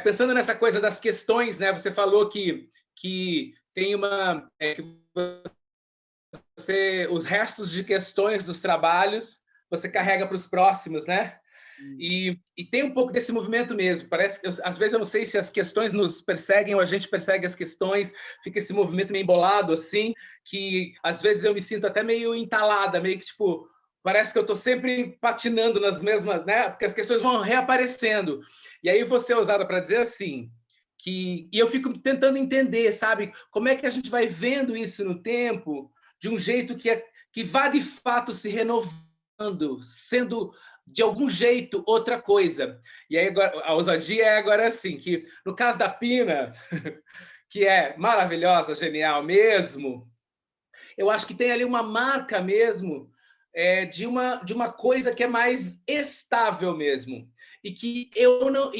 [SPEAKER 1] pensando nessa coisa das questões, né? Você falou que tem os restos de questões dos trabalhos você carrega para os próximos, né? E tem um pouco desse movimento mesmo. Às vezes eu não sei se as questões nos perseguem ou a gente persegue as questões. Fica esse movimento meio embolado assim, que às vezes eu me sinto até meio entalada, meio que tipo parece que eu estou sempre patinando nas mesmas, né? Porque as questões vão reaparecendo. E aí você é usada para dizer assim e eu fico tentando entender, sabe? Como é que a gente vai vendo isso no tempo de um jeito que vá de fato se renovando, sendo de algum jeito outra coisa. E aí agora, a ousadia é agora assim, que no caso da Pina, que é maravilhosa, genial mesmo, eu acho que tem ali uma marca mesmo de uma coisa que é mais estável mesmo. E que eu não...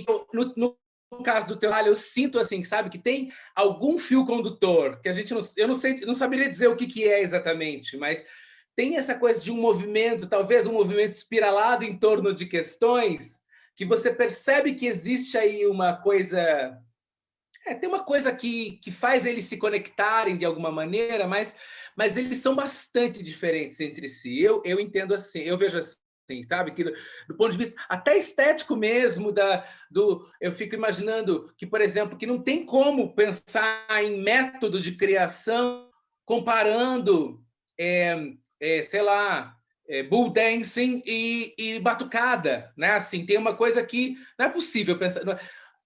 [SPEAKER 1] no caso do teu trabalho, eu sinto assim, sabe, que tem algum fio condutor, que a gente eu não sei, não saberia dizer o que é exatamente, mas tem essa coisa de um movimento, talvez um movimento espiralado em torno de questões, que você percebe que existe aí uma coisa... tem uma coisa que faz eles se conectarem de alguma maneira, mas eles são bastante diferentes entre si. Eu entendo assim, eu vejo assim. assim, sabe? Que, do ponto de vista até estético mesmo, eu fico imaginando que, por exemplo, que não tem como pensar em método de criação comparando, sei lá, bull dancing e batucada, né? Assim, tem uma coisa que não é possível pensar,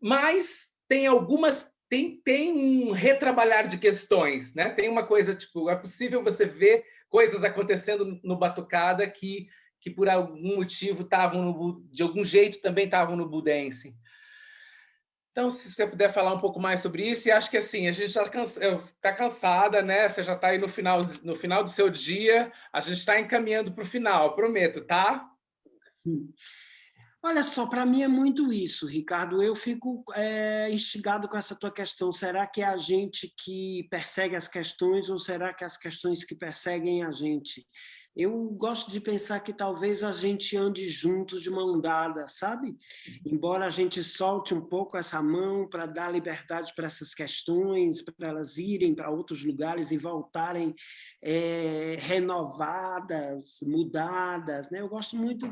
[SPEAKER 1] mas tem algumas, tem um retrabalhar de questões, né? Tem uma coisa, tipo, é possível você ver coisas acontecendo no batucada que por algum motivo estavam, de algum jeito, também estavam no bull dancing. Então, se você puder falar um pouco mais sobre isso, e acho que assim, a gente já está cansada, né? Você já está aí no final do seu dia, a gente está encaminhando para o final, prometo, tá?
[SPEAKER 2] Olha só, para mim é muito isso, Ricardo. Eu fico instigado com essa tua questão. Será que é a gente que persegue as questões ou será que as questões que perseguem a gente? Eu gosto de pensar que talvez a gente ande juntos de mão dada, sabe? Embora a gente solte um pouco essa mão para dar liberdade para essas questões, para elas irem para outros lugares e voltarem renovadas, mudadas, né? Eu gosto muito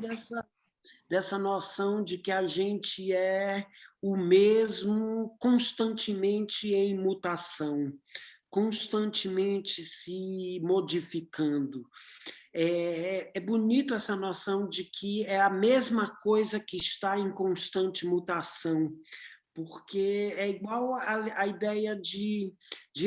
[SPEAKER 2] dessa noção de que a gente é o mesmo constantemente em mutação, constantemente se modificando. É bonito essa noção de que é a mesma coisa que está em constante mutação, porque é igual a ideia de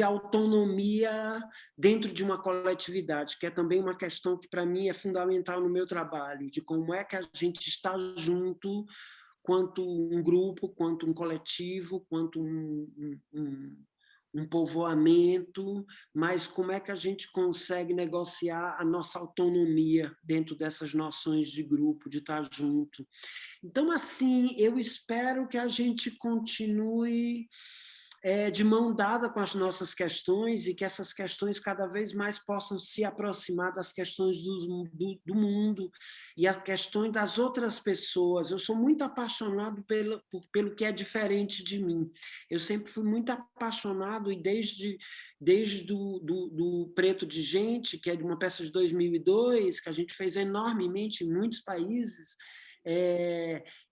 [SPEAKER 2] autonomia dentro de uma coletividade, que é também uma questão que, para mim, é fundamental no meu trabalho, de como é que a gente está junto quanto um grupo, quanto um coletivo, quanto um povoamento, mas como é que a gente consegue negociar a nossa autonomia dentro dessas noções de grupo, de estar junto. Então, assim, eu espero que a gente continue de mão dada com as nossas questões e que essas questões cada vez mais possam se aproximar das questões do mundo e as questões das outras pessoas. Eu sou muito apaixonado pelo que é diferente de mim. Eu sempre fui muito apaixonado e desde do Preto de Gente, que é de uma peça de 2002, que a gente fez enormemente em muitos países,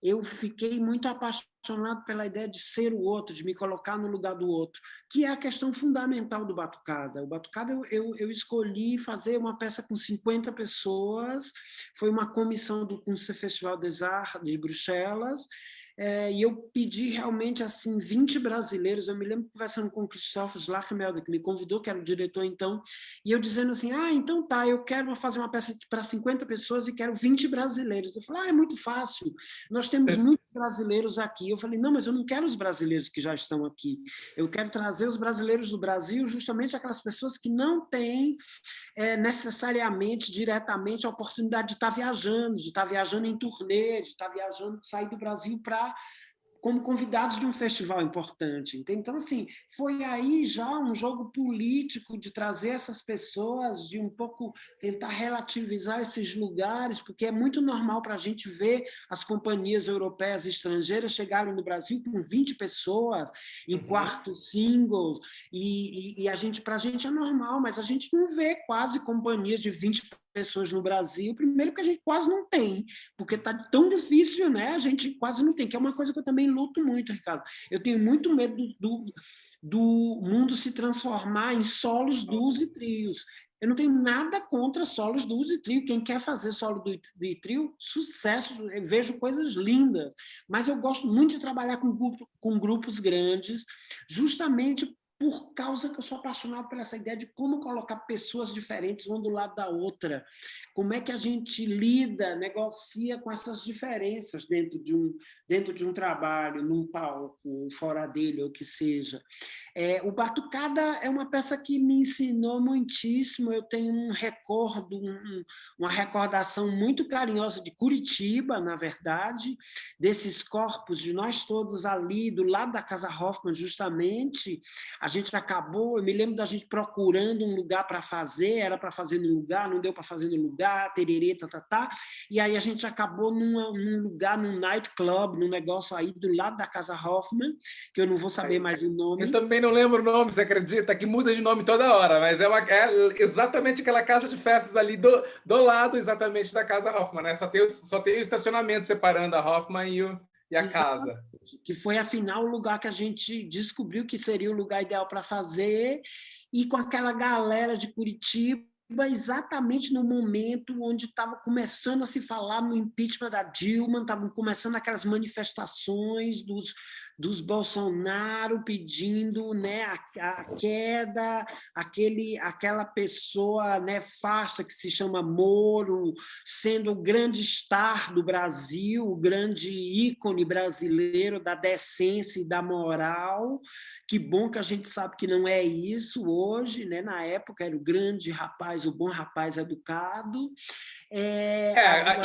[SPEAKER 2] eu fiquei muito apaixonado pela ideia de ser o outro, de me colocar no lugar do outro, que é a questão fundamental do Batucada. O Batucada eu escolhi fazer uma peça com 50 pessoas, foi uma comissão do Kunstler Festival des Arts de Bruxelas, e eu pedi realmente assim 20 brasileiros. Eu me lembro conversando com o Christoph Slachmelder, que me convidou, que era o diretor então, e eu dizendo assim, então tá, eu quero fazer uma peça para 50 pessoas e quero 20 brasileiros. Eu falei, é muito fácil, nós temos muitos brasileiros aqui. Eu falei, não, mas eu não quero os brasileiros que já estão aqui, eu quero trazer os brasileiros do Brasil, justamente aquelas pessoas que não têm necessariamente, diretamente, a oportunidade de estar viajando em turnê, de estar viajando, sair do Brasil como convidados de um festival importante. Então, assim, foi aí já um jogo político de trazer essas pessoas, de um pouco tentar relativizar esses lugares, porque é muito normal para a gente ver as companhias europeias estrangeiras chegarem no Brasil com 20 pessoas em quartos singles, e para a gente é normal, mas a gente não vê quase companhias de 20 pessoas no Brasil, primeiro que a gente quase não tem, porque está tão difícil, né? A gente quase não tem, que é uma coisa que eu também luto muito, Ricardo. Eu tenho muito medo do mundo se transformar em solos, duos e trios. Eu não tenho nada contra solos, duos e trio. Quem quer fazer solo de trio, sucesso, eu vejo coisas lindas. Mas eu gosto muito de trabalhar com grupos grandes, justamente por causa que eu sou apaixonado por essa ideia de como colocar pessoas diferentes uma do lado da outra. Como é que a gente lida, negocia com essas diferenças dentro de um trabalho, num palco, fora dele, ou o que seja. O Batucada é uma peça que me ensinou muitíssimo. Eu tenho uma recordação muito carinhosa de Curitiba, na verdade, desses corpos de nós todos ali, do lado da Casa Hoffman, justamente. A gente acabou, eu me lembro da gente procurando um lugar para fazer, era para fazer num lugar, não deu para fazer no lugar, tererê, e aí a gente acabou num lugar, num nightclub, num negócio aí do lado da Casa Hoffman, que eu não vou saber mais o nome.
[SPEAKER 1] Eu também não lembro o nome, você acredita? Que muda de nome toda hora, mas é exatamente aquela casa de festas ali do lado exatamente da Casa Hoffman, né? Só tem o estacionamento separando a Hoffman e a casa.
[SPEAKER 2] Que foi, afinal, o lugar que a gente descobriu que seria o lugar ideal para fazer, e com aquela galera de Curitiba, exatamente no momento onde estava começando a se falar no impeachment da Dilma, estavam começando aquelas manifestações dos Bolsonaro pedindo, né, a queda, aquela pessoa nefasta que se chama Moro, sendo o grande star do Brasil, o grande ícone brasileiro da decência e da moral. Que bom que a gente sabe que não é isso hoje, né? Na época era o grande rapaz, o bom rapaz educado.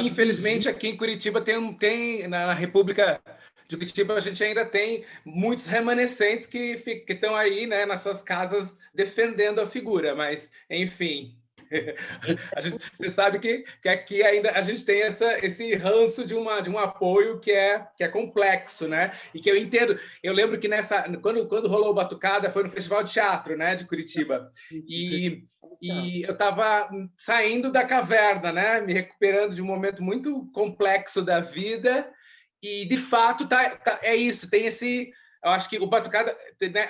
[SPEAKER 1] Infelizmente, aqui em Curitiba tem na República de Curitiba, a gente ainda tem muitos remanescentes que estão aí, né, nas suas casas defendendo a figura, mas, enfim... Você sabe que aqui ainda a gente tem esse ranço de um apoio que é complexo, né? E que eu entendo. Eu lembro que quando rolou o Batucada foi no Festival de Teatro, né, de Curitiba, e eu estava saindo da caverna, né, me recuperando de um momento muito complexo da vida, e de fato é isso. Tem esse, eu acho que o Batucada, né,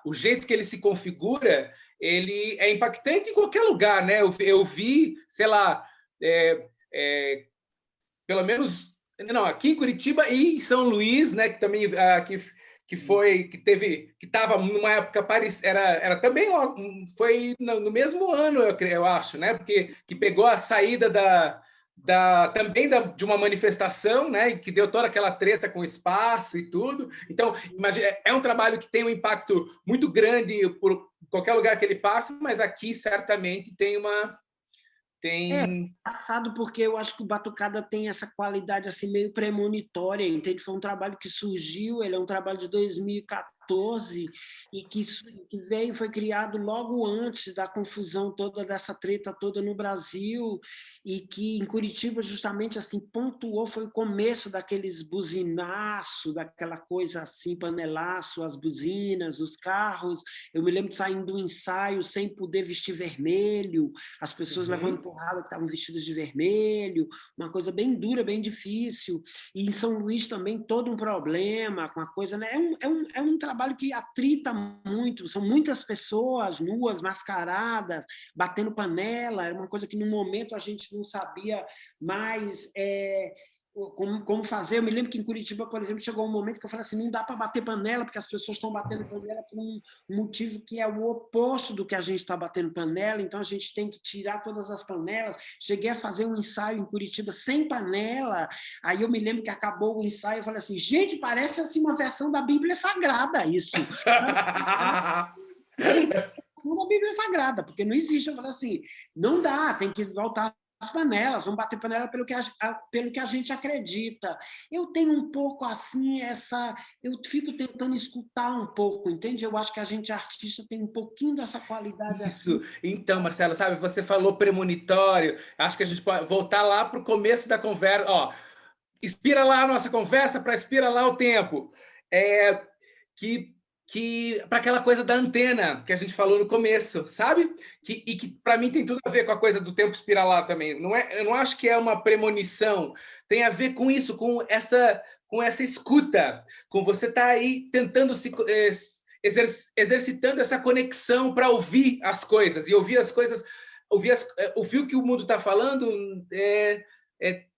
[SPEAKER 1] o jeito que ele se configura, ele é impactante em qualquer lugar, né? Eu vi, sei lá, pelo menos, não, aqui em Curitiba e em São Luís, né? Que também que estava numa época parecida, era também foi no mesmo ano, eu acho, né? Porque que pegou a saída também de uma manifestação, né, que deu toda aquela treta com o espaço e tudo. Então, imagina, é um trabalho que tem um impacto muito grande por qualquer lugar que ele passe, mas aqui certamente tem
[SPEAKER 2] engraçado, porque eu acho que o Batucada tem essa qualidade assim meio premonitória, entende? Foi um trabalho que surgiu, ele é um trabalho de 2014 e que foi criado logo antes da confusão toda, dessa treta toda no Brasil, e que em Curitiba justamente assim pontuou, foi o começo daqueles buzinaço, daquela coisa assim, panelaço, as buzinas, os carros. Eu me lembro de saindo do ensaio sem poder vestir vermelho, as pessoas levando porrada que estavam vestidas de vermelho, uma coisa bem dura, bem difícil. E em São Luís também todo um problema com a coisa, né? É um trabalho que atrita muito, são muitas pessoas nuas, mascaradas, batendo panela, é uma coisa que no momento a gente não sabia mais como fazer. Eu me lembro que em Curitiba, por exemplo, chegou um momento que eu falei assim, não dá para bater panela, porque as pessoas estão batendo panela por um motivo que é o oposto do que a gente está batendo panela, então a gente tem que tirar todas as panelas. Cheguei a fazer um ensaio em Curitiba sem panela, aí eu me lembro que acabou o ensaio, eu falei assim, gente, parece assim uma versão da Bíblia Sagrada isso. Da Bíblia Sagrada, porque não existe. Eu falei assim, não dá, tem que voltar as panelas, vamos bater panela pelo que a gente acredita. Eu tenho um pouco assim, eu fico tentando escutar um pouco, entende? Eu acho que a gente, artista, tem um pouquinho dessa qualidade
[SPEAKER 1] isso.
[SPEAKER 2] Assim.
[SPEAKER 1] Então, Marcelo, sabe, você falou premonitório, acho que a gente pode voltar lá para o começo da conversa. Ó, inspira lá a nossa conversa para inspira lá o tempo. Que para aquela coisa da antena que a gente falou no começo, sabe? Que para mim tem tudo a ver com a coisa do tempo espiralar também. Eu não acho que é uma premonição, tem a ver com isso, com essa escuta, com você estar aí tentando exercitando essa conexão para ouvir as coisas e ouvir as coisas, ouvir o que o mundo está falando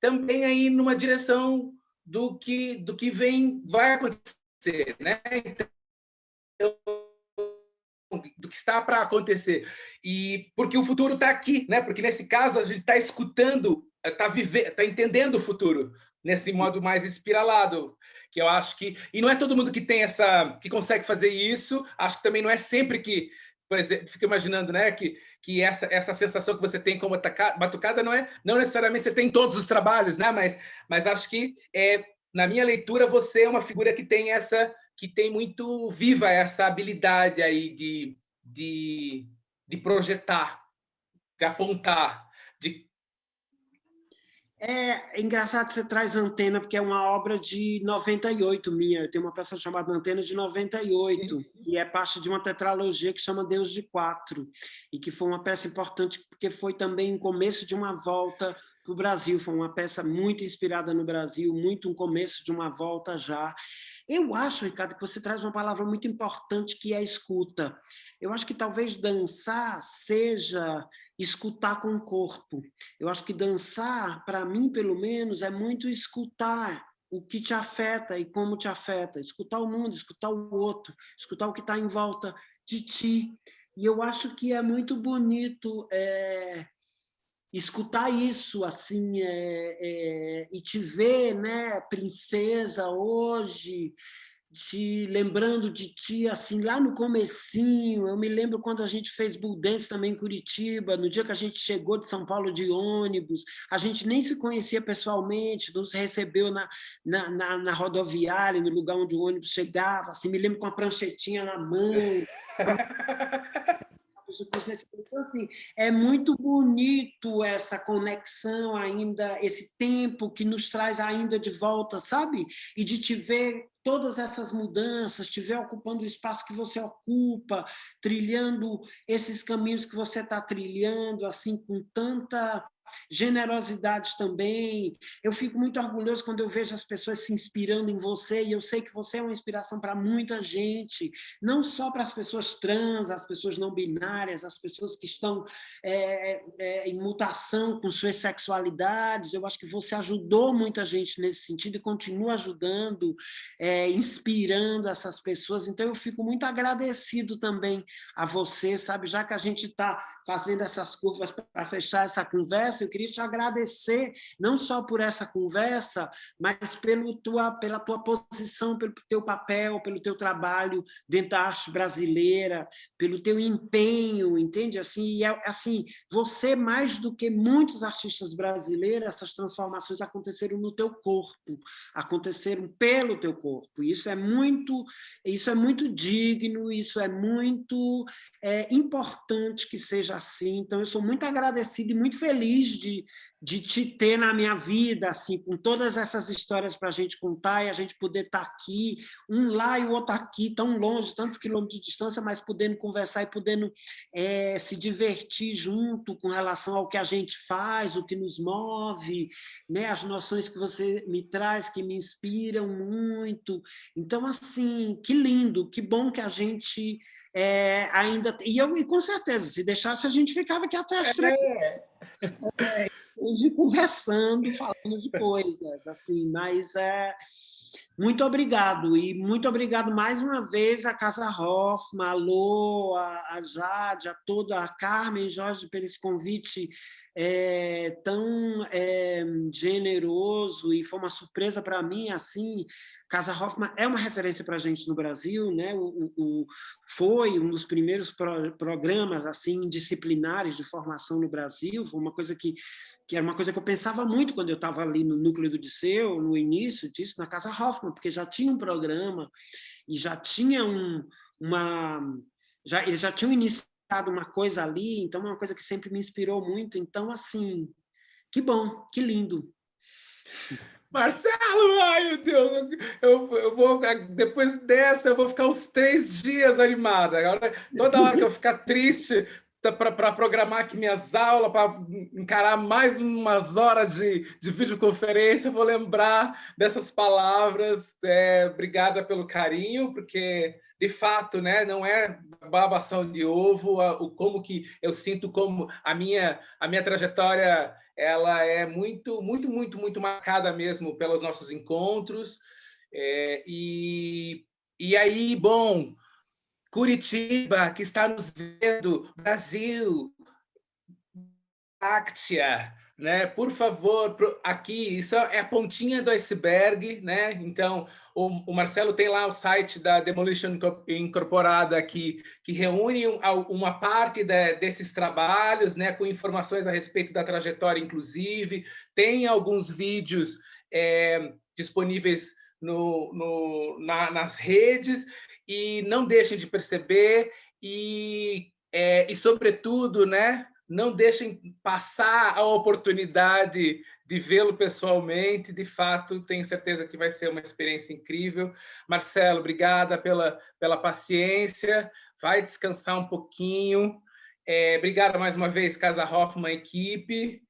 [SPEAKER 1] também aí numa direção do que vai acontecer, né? Do que está para acontecer, e porque o futuro está aqui, né? Porque nesse caso a gente está escutando, está entendendo o futuro nesse modo mais espiralado, que eu acho que, e não é todo mundo que que consegue fazer isso. Acho que também não é sempre que, por exemplo, fico imaginando, né, que essa sensação que você tem como batucada não necessariamente você tem em todos os trabalhos, né? Mas acho que na minha leitura você é uma figura que tem que tem muito viva essa habilidade aí de projetar, de apontar, de...
[SPEAKER 2] É engraçado que você traz Antena, porque é uma obra de 98 minha. Eu tenho uma peça chamada Antena de 98, que é parte de uma tetralogia que chama Deus de Quatro, e que foi uma peça importante porque foi também o começo de uma volta para o Brasil. Foi uma peça muito inspirada no Brasil, muito um começo de uma volta já. Eu acho, Ricardo, que você traz uma palavra muito importante, que é a escuta. Eu acho que talvez dançar seja escutar com o corpo. Eu acho que dançar, para mim, pelo menos, é muito escutar o que te afeta e como te afeta. Escutar o mundo, escutar o outro, escutar o que está em volta de ti. E eu acho que é muito bonito escutar isso, assim, e te ver, né, princesa, hoje, lembrando de ti, assim, lá no comecinho. Eu me lembro quando a gente fez Bull Dance também em Curitiba, no dia que a gente chegou de São Paulo de ônibus, a gente nem se conhecia pessoalmente, nos recebeu na rodoviária, no lugar onde o ônibus chegava, assim, me lembro com a pranchetinha na mão. Então, assim, é muito bonito essa conexão ainda, esse tempo que nos traz ainda de volta, sabe? E de te ver todas essas mudanças, te ver ocupando o espaço que você ocupa, trilhando esses caminhos que você está trilhando, assim, com tanta generosidade também. Eu fico muito orgulhoso quando eu vejo as pessoas se inspirando em você, e eu sei que você é uma inspiração para muita gente, não só para as pessoas trans, as pessoas não binárias, as pessoas que estão em mutação com suas sexualidades. Eu acho que você ajudou muita gente nesse sentido e continua ajudando, inspirando essas pessoas. Então, eu fico muito agradecido também a você, sabe? Já que a gente está fazendo essas curvas para fechar essa conversa, eu queria te agradecer, não só por essa conversa, mas pela tua posição, pelo teu papel, pelo teu trabalho dentro da arte brasileira, pelo teu empenho, entende? Assim, e assim, você, mais do que muitos artistas brasileiros, essas transformações aconteceram no teu corpo, aconteceram pelo teu corpo. Isso é muito digno, isso é muito importante que seja assim. Então, eu sou muito agradecido e muito feliz de te ter na minha vida, assim, com todas essas histórias para a gente contar e a gente poder estar aqui, um lá e o outro aqui, tão longe, tantos quilômetros de distância, mas podendo conversar e podendo se divertir junto com relação ao que a gente faz, o que nos move, né? As noções que você me traz, que me inspiram muito. Então, assim, que lindo, que bom que a gente ainda... E com certeza, se deixasse, a gente ficava aqui até as 3 conversando, falando de coisas, assim, mas muito obrigado, e muito obrigado mais uma vez à Casa Hoffman, a Lô, a Jade, a toda, a Carmen, Jorge, por esse convite tão generoso, e foi uma surpresa para mim, assim. Casa Hoffman é uma referência para a gente no Brasil, né? Foi um dos primeiros programas assim disciplinares de formação no Brasil. Foi uma coisa que era uma coisa que eu pensava muito quando eu estava ali no núcleo do Disseu, no início disso, na Casa Hoffman, porque já tinha um programa e já tinha eles já tinham iniciado uma coisa ali, então é uma coisa que sempre me inspirou muito. Então, assim, que bom, que lindo.
[SPEAKER 1] Marcelo, ai meu Deus, eu vou, depois dessa, eu vou ficar uns 3 dias animada. Agora, toda hora que eu ficar triste para programar aqui minhas aulas, para encarar mais umas horas de videoconferência, eu vou lembrar dessas palavras. Obrigada pelo carinho, porque, de fato, né, não é babação de ovo, como que eu sinto, como a minha trajetória, ela é muito, muito, muito, muito marcada mesmo pelos nossos encontros. E aí, bom, Curitiba, que está nos vendo, Brasil, Actia, né? Por favor, aqui, isso é a pontinha do iceberg, né? Então, o Marcelo tem lá o site da Demolition Incorporada, que reúne uma parte desses trabalhos, né? Com informações a respeito da trajetória, inclusive. Tem alguns vídeos disponíveis nas redes, e não deixem de perceber e sobretudo, né, não deixem passar a oportunidade de vê-lo pessoalmente. De fato, tenho certeza que vai ser uma experiência incrível. Marcelo, obrigada pela paciência. Vai descansar um pouquinho. Obrigada mais uma vez, Casa Hoffman, equipe.